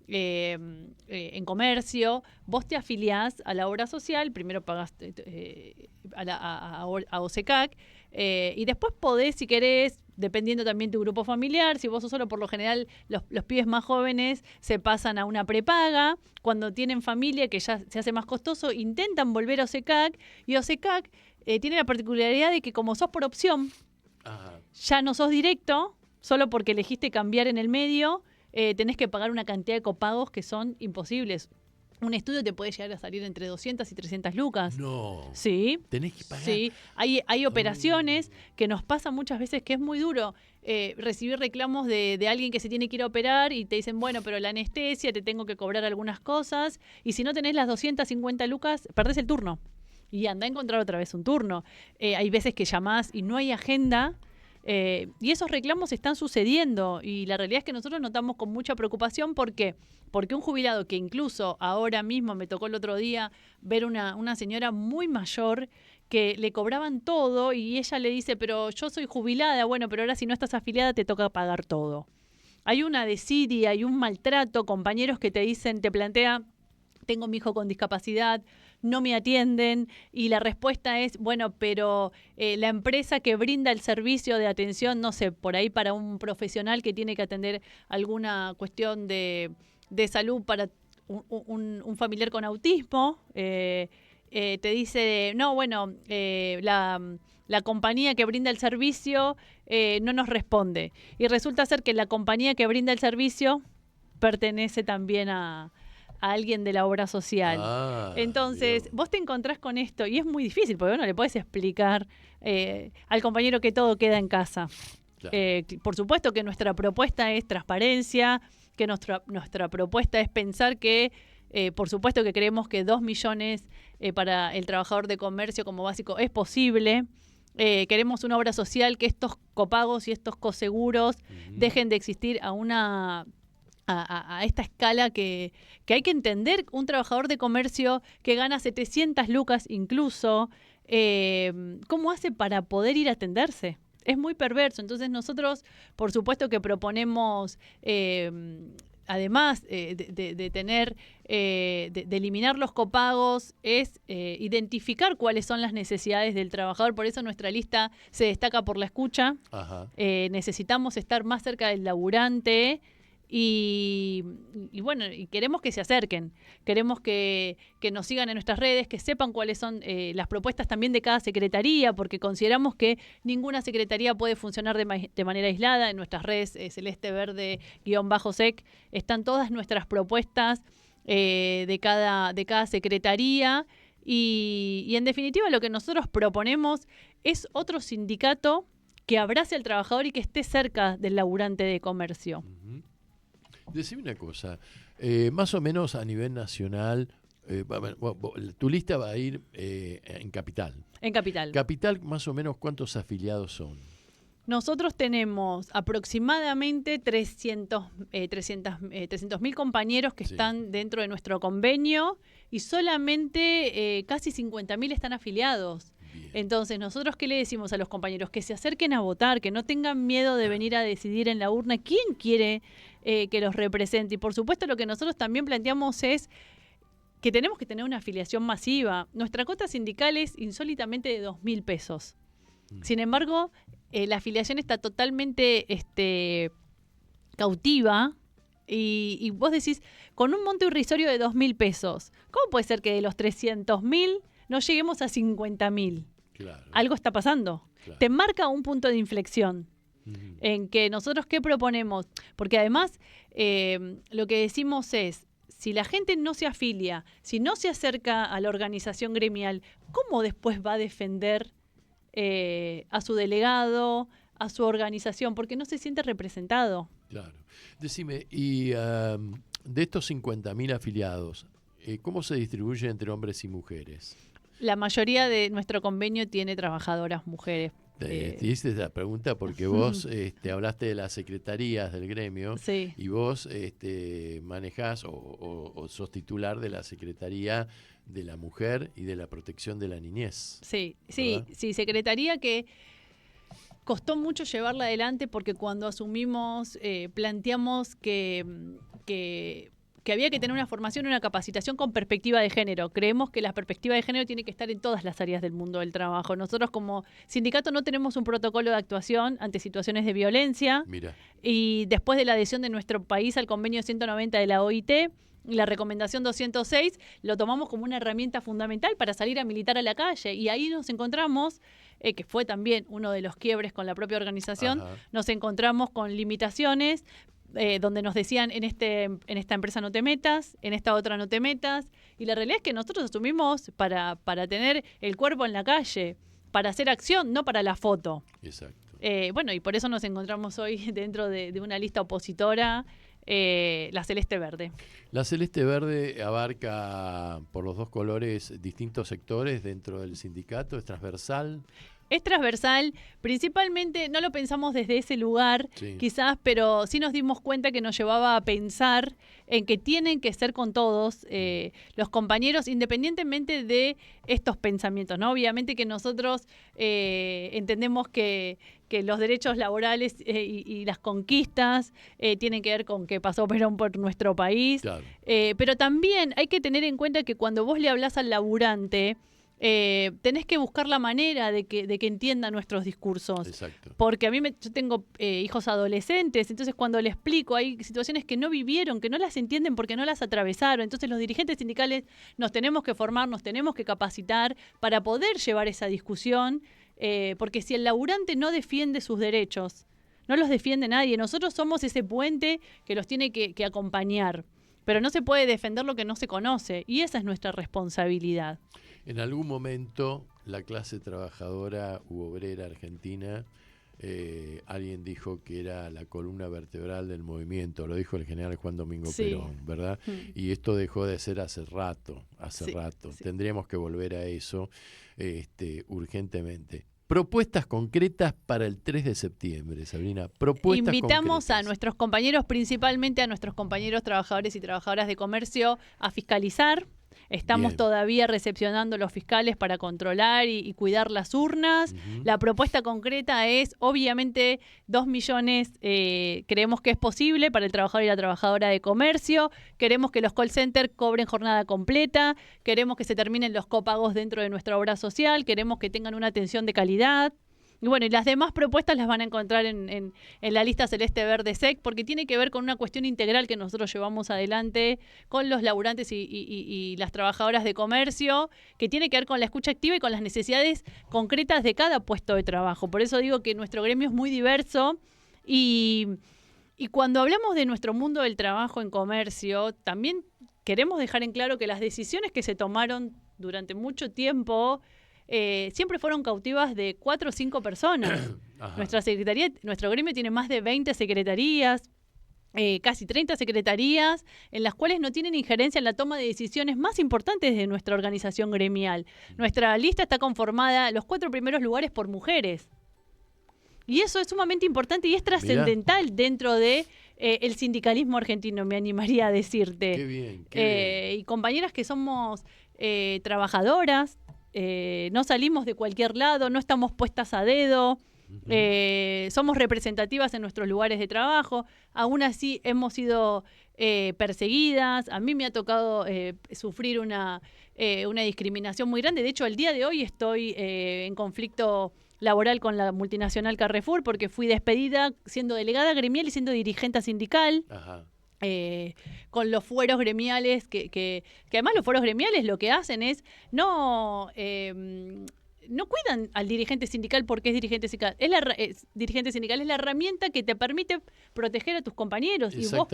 en comercio, vos te afiliás a la obra social, primero pagás a OSECAC, y después podés, si querés, dependiendo también tu grupo familiar, si vos sos solo, por lo general los pibes más jóvenes se pasan a una prepaga, cuando tienen familia que ya se hace más costoso, intentan volver a OSECAC, y OSECAC tiene la particularidad de que como sos por opción, ya no sos directo, solo porque elegiste cambiar en el medio, tenés que pagar una cantidad de copagos que son imposibles. Un estudio te puede llegar a salir entre 200 y 300 lucas. No. Sí. Tenés que pagar. Sí. Hay operaciones que nos pasa muchas veces que es muy duro recibir reclamos de alguien que se tiene que ir a operar y te dicen, bueno, pero la anestesia, te tengo que cobrar algunas cosas. Y si no tenés las 250 lucas, perdés el turno. Y andá a encontrar otra vez un turno. Hay veces que llamás y no hay agenda. Y esos reclamos están sucediendo y la realidad es que nosotros notamos con mucha preocupación. ¿Por qué? Porque un jubilado que incluso ahora mismo me tocó el otro día ver una señora muy mayor que le cobraban todo y ella le dice, pero yo soy jubilada, bueno, pero ahora si no estás afiliada te toca pagar todo. Hay una desidia, hay un maltrato, compañeros que te dicen, te plantea, tengo mi hijo con discapacidad, no me atienden, y la respuesta es, bueno, pero la empresa que brinda el servicio de atención, no sé, por ahí para un profesional que tiene que atender alguna cuestión de salud para un familiar con autismo, te dice, no, bueno, la compañía que brinda el servicio no nos responde. Y resulta ser que la compañía que brinda el servicio pertenece también a alguien de la obra social. Entonces, Dios, vos te encontrás con esto y es muy difícil porque no le podés explicar al compañero que todo queda en casa. Claro. Por supuesto que nuestra propuesta es transparencia, que nuestra propuesta es pensar que, por supuesto que creemos que 2 millones para el trabajador de comercio como básico es posible. Queremos una obra social, que estos copagos y estos coseguros dejen de existir a esta escala que hay que entender. Un trabajador de comercio que gana 700 lucas incluso, ¿cómo hace para poder ir a atenderse? Es muy perverso. Entonces nosotros, por supuesto que proponemos, además de tener, de eliminar los copagos, es identificar cuáles son las necesidades del trabajador. Por eso nuestra lista se destaca por la escucha. Necesitamos estar más cerca del laburante. Y bueno, y queremos que se acerquen, queremos que nos sigan en nuestras redes, que sepan cuáles son las propuestas también de cada secretaría, porque consideramos que ninguna secretaría puede funcionar de manera aislada. En nuestras redes Celeste Verde _sec están todas nuestras propuestas de cada secretaría y en definitiva lo que nosotros proponemos es otro sindicato que abrace al trabajador y que esté cerca del laburante de comercio. Decime una cosa, más o menos a nivel nacional, tu lista va a ir en Capital. En Capital. Capital, más o menos, ¿cuántos afiliados son? Nosotros tenemos aproximadamente 300.000 compañeros que están dentro de nuestro convenio y solamente casi 50.000 están afiliados. Entonces, ¿nosotros qué le decimos a los compañeros? Que se acerquen a votar, que no tengan miedo de venir a decidir en la urna quién quiere que los represente. Y por supuesto lo que nosotros también planteamos es que tenemos que tener una afiliación masiva. Nuestra cuota sindical es insólitamente de 2.000 pesos. Sin embargo, la afiliación está totalmente cautiva. Y vos decís, con un monto irrisorio de 2.000 pesos, ¿cómo puede ser que de los 300.000 no lleguemos a 50.000? Claro. Algo está pasando. Claro. Te marca un punto de inflexión en que nosotros ¿qué proponemos? Porque además lo que decimos es, si la gente no se afilia, si no se acerca a la organización gremial, ¿cómo después va a defender a su delegado, a su organización? Porque no se siente representado. Claro. Decime, y de estos 50.000 afiliados, ¿cómo se distribuye entre hombres y mujeres? La mayoría de nuestro convenio tiene trabajadoras mujeres. Te hice esa pregunta porque vos hablaste de las secretarías del gremio y vos manejás o sos titular de la Secretaría de la Mujer y de la Protección de la Niñez. Sí, secretaría que costó mucho llevarla adelante porque cuando asumimos planteamos que había que tener una formación y una capacitación con perspectiva de género. Creemos que la perspectiva de género tiene que estar en todas las áreas del mundo del trabajo. Nosotros como sindicato no tenemos un protocolo de actuación ante situaciones de violencia. Mira. Y después de la adhesión de nuestro país al convenio 190 de la OIT y la recomendación 206, lo tomamos como una herramienta fundamental para salir a militar a la calle. Y ahí nos encontramos, que fue también uno de los quiebres con la propia organización, nos encontramos con limitaciones donde nos decían en esta empresa no te metas, en esta otra no te metas, y la realidad es que nosotros asumimos para tener el cuerpo en la calle, para hacer acción, no para la foto. Exacto. Bueno, y por eso nos encontramos hoy dentro de una lista opositora, la Celeste Verde. La Celeste Verde abarca por los dos colores distintos sectores dentro del sindicato, es transversal. Es transversal, principalmente no lo pensamos desde ese lugar, quizás, pero sí nos dimos cuenta que nos llevaba a pensar en que tienen que ser con todos los compañeros, independientemente de estos pensamientos, ¿no? Obviamente que nosotros entendemos que los derechos laborales y las conquistas tienen que ver con que pasó Perón por nuestro país, claro. Pero también hay que tener en cuenta que cuando vos le hablás al laburante, tenés que buscar la manera de que entienda nuestros discursos. Exacto. Porque yo tengo hijos adolescentes, entonces cuando les explico hay situaciones que no vivieron, que no las entienden porque no las atravesaron. Entonces los dirigentes sindicales nos tenemos que formar, nos tenemos que capacitar para poder llevar esa discusión, porque si el laburante no defiende sus derechos, no los defiende nadie. Nosotros somos ese puente que los tiene que acompañar. Pero no se puede defender lo que no se conoce, y esa es nuestra responsabilidad. En algún momento, la clase trabajadora u obrera argentina, alguien dijo que era la columna vertebral del movimiento, lo dijo el general Juan Domingo Perón, ¿verdad? Y esto dejó de ser hace rato. Tendríamos que volver a eso urgentemente. propuestas concretas para el 3 de septiembre, Sabrina. Propuestas Invitamos concretas. a nuestros compañeros, principalmente a nuestros compañeros trabajadores y trabajadoras de comercio, a fiscalizar. Estamos Bien. todavía recepcionando los fiscales para controlar y cuidar las urnas. La propuesta concreta es, obviamente, 2 millones, creemos que es posible para el trabajador y la trabajadora de comercio. Queremos que los call centers cobren jornada completa. Queremos que se terminen los copagos dentro de nuestra obra social. Queremos que tengan una atención de calidad. Y bueno, y las demás propuestas las van a encontrar en la lista Celeste Verde SEC, porque tiene que ver con una cuestión integral que nosotros llevamos adelante con los laburantes y las trabajadoras de comercio, que tiene que ver con la escucha activa y con las necesidades concretas de cada puesto de trabajo. Por eso digo que nuestro gremio es muy diverso y cuando hablamos de nuestro mundo del trabajo en comercio, también queremos dejar en claro que las decisiones que se tomaron durante mucho tiempo siempre fueron cautivas de 4 o 5 personas. Nuestro gremio tiene más de 20 secretarías, casi 30 secretarías, en las cuales no tienen injerencia en la toma de decisiones más importantes de nuestra organización gremial. Nuestra lista está conformada, los 4 primeros lugares, por mujeres. Y eso es sumamente importante y es trascendental dentro de el sindicalismo argentino, me animaría a decirte. Qué bien, qué bien. Y compañeras que somos trabajadoras, no salimos de cualquier lado, no estamos puestas a dedo, somos representativas en nuestros lugares de trabajo, aún así hemos sido perseguidas, a mí me ha tocado sufrir una discriminación muy grande. De hecho, el día de hoy estoy en conflicto laboral con la multinacional Carrefour porque fui despedida siendo delegada gremial y siendo dirigente sindical. Ajá. Con los fueros gremiales, que además los fueros gremiales lo que hacen es no cuidan al dirigente sindical porque es dirigente sindical. Dirigente sindical es la herramienta que te permite proteger a tus compañeros y vos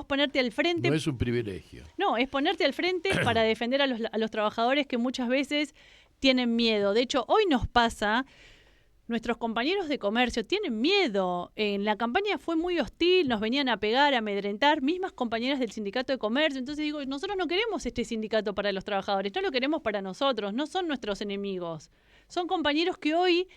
ponerte al frente. No es un privilegio. No, es ponerte al frente para defender a los trabajadores que muchas veces tienen miedo. De hecho, hoy nos pasa. Nuestros compañeros de comercio tienen miedo. En la campaña fue muy hostil, nos venían a pegar, a amedrentar, mismas compañeras del sindicato de comercio. Entonces digo, nosotros no queremos este sindicato para los trabajadores, no lo queremos para nosotros, no son nuestros enemigos. Son compañeros que hoy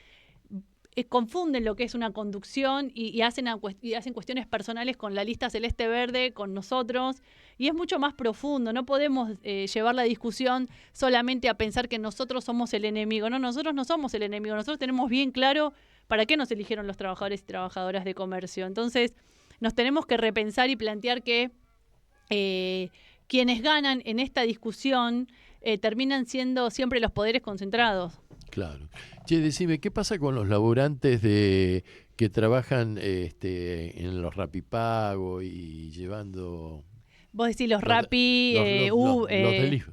confunden lo que es una conducción y hacen cuestiones personales con la lista Celeste Verde, con nosotros, y es mucho más profundo. No podemos llevar la discusión solamente a pensar que nosotros somos el enemigo. No, nosotros no somos el enemigo, nosotros tenemos bien claro para qué nos eligieron los trabajadores y trabajadoras de comercio. Entonces, nos tenemos que repensar y plantear que quienes ganan en esta discusión terminan siendo siempre los poderes concentrados. Claro. Che, decime, ¿qué pasa con los laburantes que trabajan en los Rapipago y llevando... Vos decís los Rappi,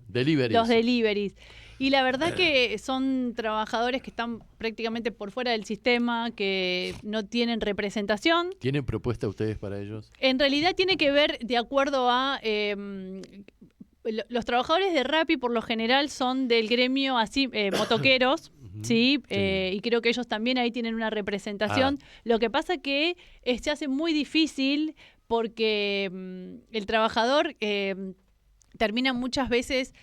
deliveries. Los deliveries. Y la verdad que son trabajadores que están prácticamente por fuera del sistema, que no tienen representación. ¿Tienen propuesta ustedes para ellos? En realidad tiene que ver de acuerdo a... los trabajadores de Rappi por lo general son del gremio así motoqueros, ¿sí? Y creo que ellos también ahí tienen una representación. Lo que pasa que se hace muy difícil porque el trabajador termina muchas veces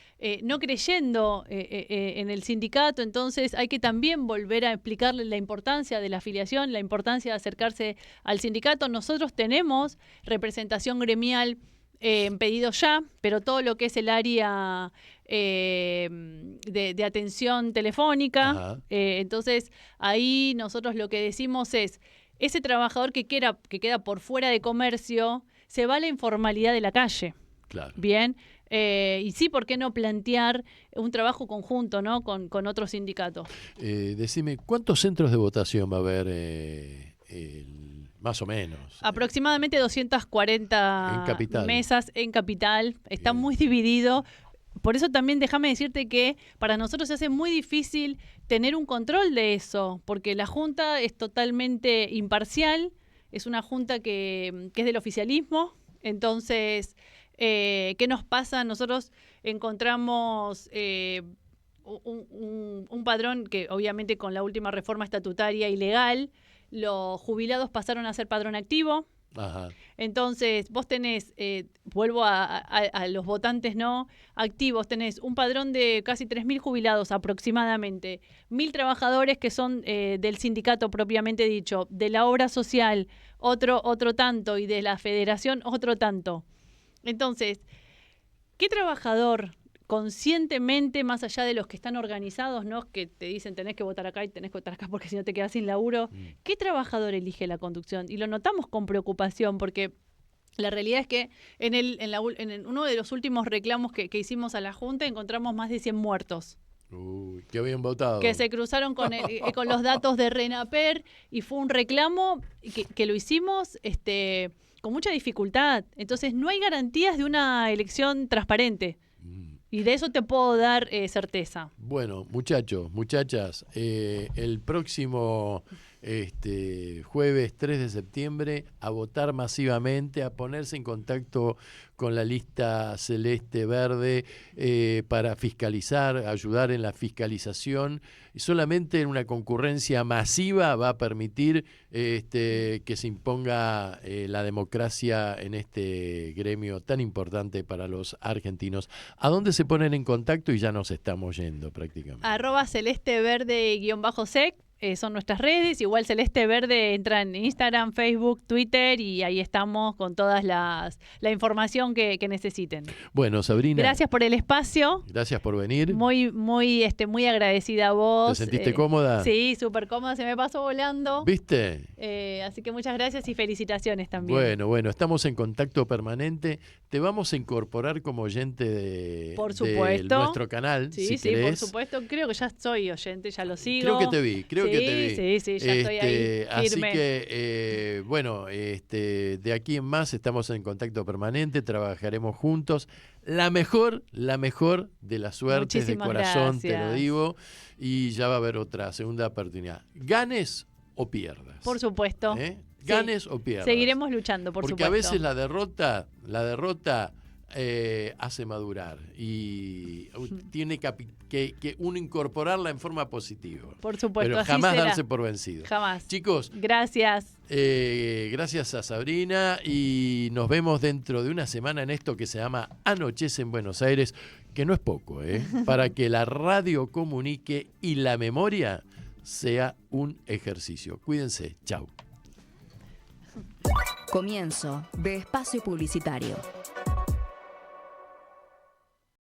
no creyendo en el sindicato, entonces hay que también volver a explicarle la importancia de la afiliación, la importancia de acercarse al sindicato. Nosotros tenemos representación gremial en Pedido Ya, pero todo lo que es el área de atención telefónica, entonces ahí nosotros lo que decimos es, ese trabajador que queda por fuera de comercio, se va a la informalidad de la calle. Claro. Bien, y sí, ¿por qué no plantear un trabajo conjunto, ¿no? con otros sindicatos? Decime, ¿cuántos centros de votación va a haber más o menos? Aproximadamente 240 mesas en Capital. Está muy dividido. Por eso también déjame decirte que para nosotros se hace muy difícil tener un control de eso, porque la Junta es totalmente imparcial, es una Junta que es del oficialismo. Entonces, ¿qué nos pasa? Nosotros encontramos un padrón que obviamente con la última reforma estatutaria ilegal, los jubilados pasaron a ser padrón activo. Ajá. Entonces, vos tenés, vuelvo a los votantes no activos, tenés un padrón de casi 3.000 jubilados aproximadamente, 1.000 trabajadores que son del sindicato propiamente dicho, de la obra social otro tanto y de la federación otro tanto. Entonces, ¿qué trabajador conscientemente, más allá de los que están organizados, ¿no? Que te dicen tenés que votar acá y tenés que votar acá porque si no te quedas sin laburo, ¿qué trabajador elige la conducción? Y lo notamos con preocupación porque la realidad es que en uno de los últimos reclamos que hicimos a la Junta encontramos más de 100 muertos. Uy, que habían votado. Que se cruzaron con los datos de RENAPER y fue un reclamo que lo hicimos con mucha dificultad. Entonces no hay garantías de una elección transparente. Y de eso te puedo dar certeza. Bueno, muchachos, muchachas, el próximo jueves 3 de septiembre a votar masivamente, a ponerse en contacto con la lista celeste verde para fiscalizar, ayudar en la fiscalización. Y solamente una concurrencia masiva va a permitir que se imponga la democracia en este gremio tan importante para los argentinos. ¿A dónde se ponen en contacto? Y ya nos estamos yendo prácticamente. @celesteverde_sec. Son nuestras redes, igual Celeste Verde entra en Instagram, Facebook, Twitter y ahí estamos con toda la información que necesiten. Bueno, Sabrina. Gracias por el espacio. Gracias por venir. Muy agradecida a vos. ¿Te sentiste cómoda? Sí, súper cómoda, se me pasó volando. ¿Viste? Así que muchas gracias y felicitaciones también. Bueno, estamos en contacto permanente. Te vamos a incorporar como oyente de nuestro canal. Sí, si querés. por supuesto. Creo que ya soy oyente, ya lo sigo. Creo que te vi. Sí, ya estoy ahí firme. Así que, de aquí en más estamos en contacto permanente, trabajaremos juntos. La mejor de las suertes, Muchísimas de corazón, gracias. te lo digo. Y ya va a haber otra segunda oportunidad. Ganes o pierdas. Por supuesto. Ganes o pierdas. Seguiremos luchando, por supuesto. Porque a veces la derrota hace madurar y tiene que uno incorporarla en forma positiva. Por supuesto, pero así jamás será. darse por vencido. Jamás. Chicos, gracias. Gracias a Sabrina y nos vemos dentro de una semana en esto que se llama Anochece en Buenos Aires, que no es poco, para que la radio comunique y la memoria sea un ejercicio. Cuídense, chau. Comienzo de espacio publicitario.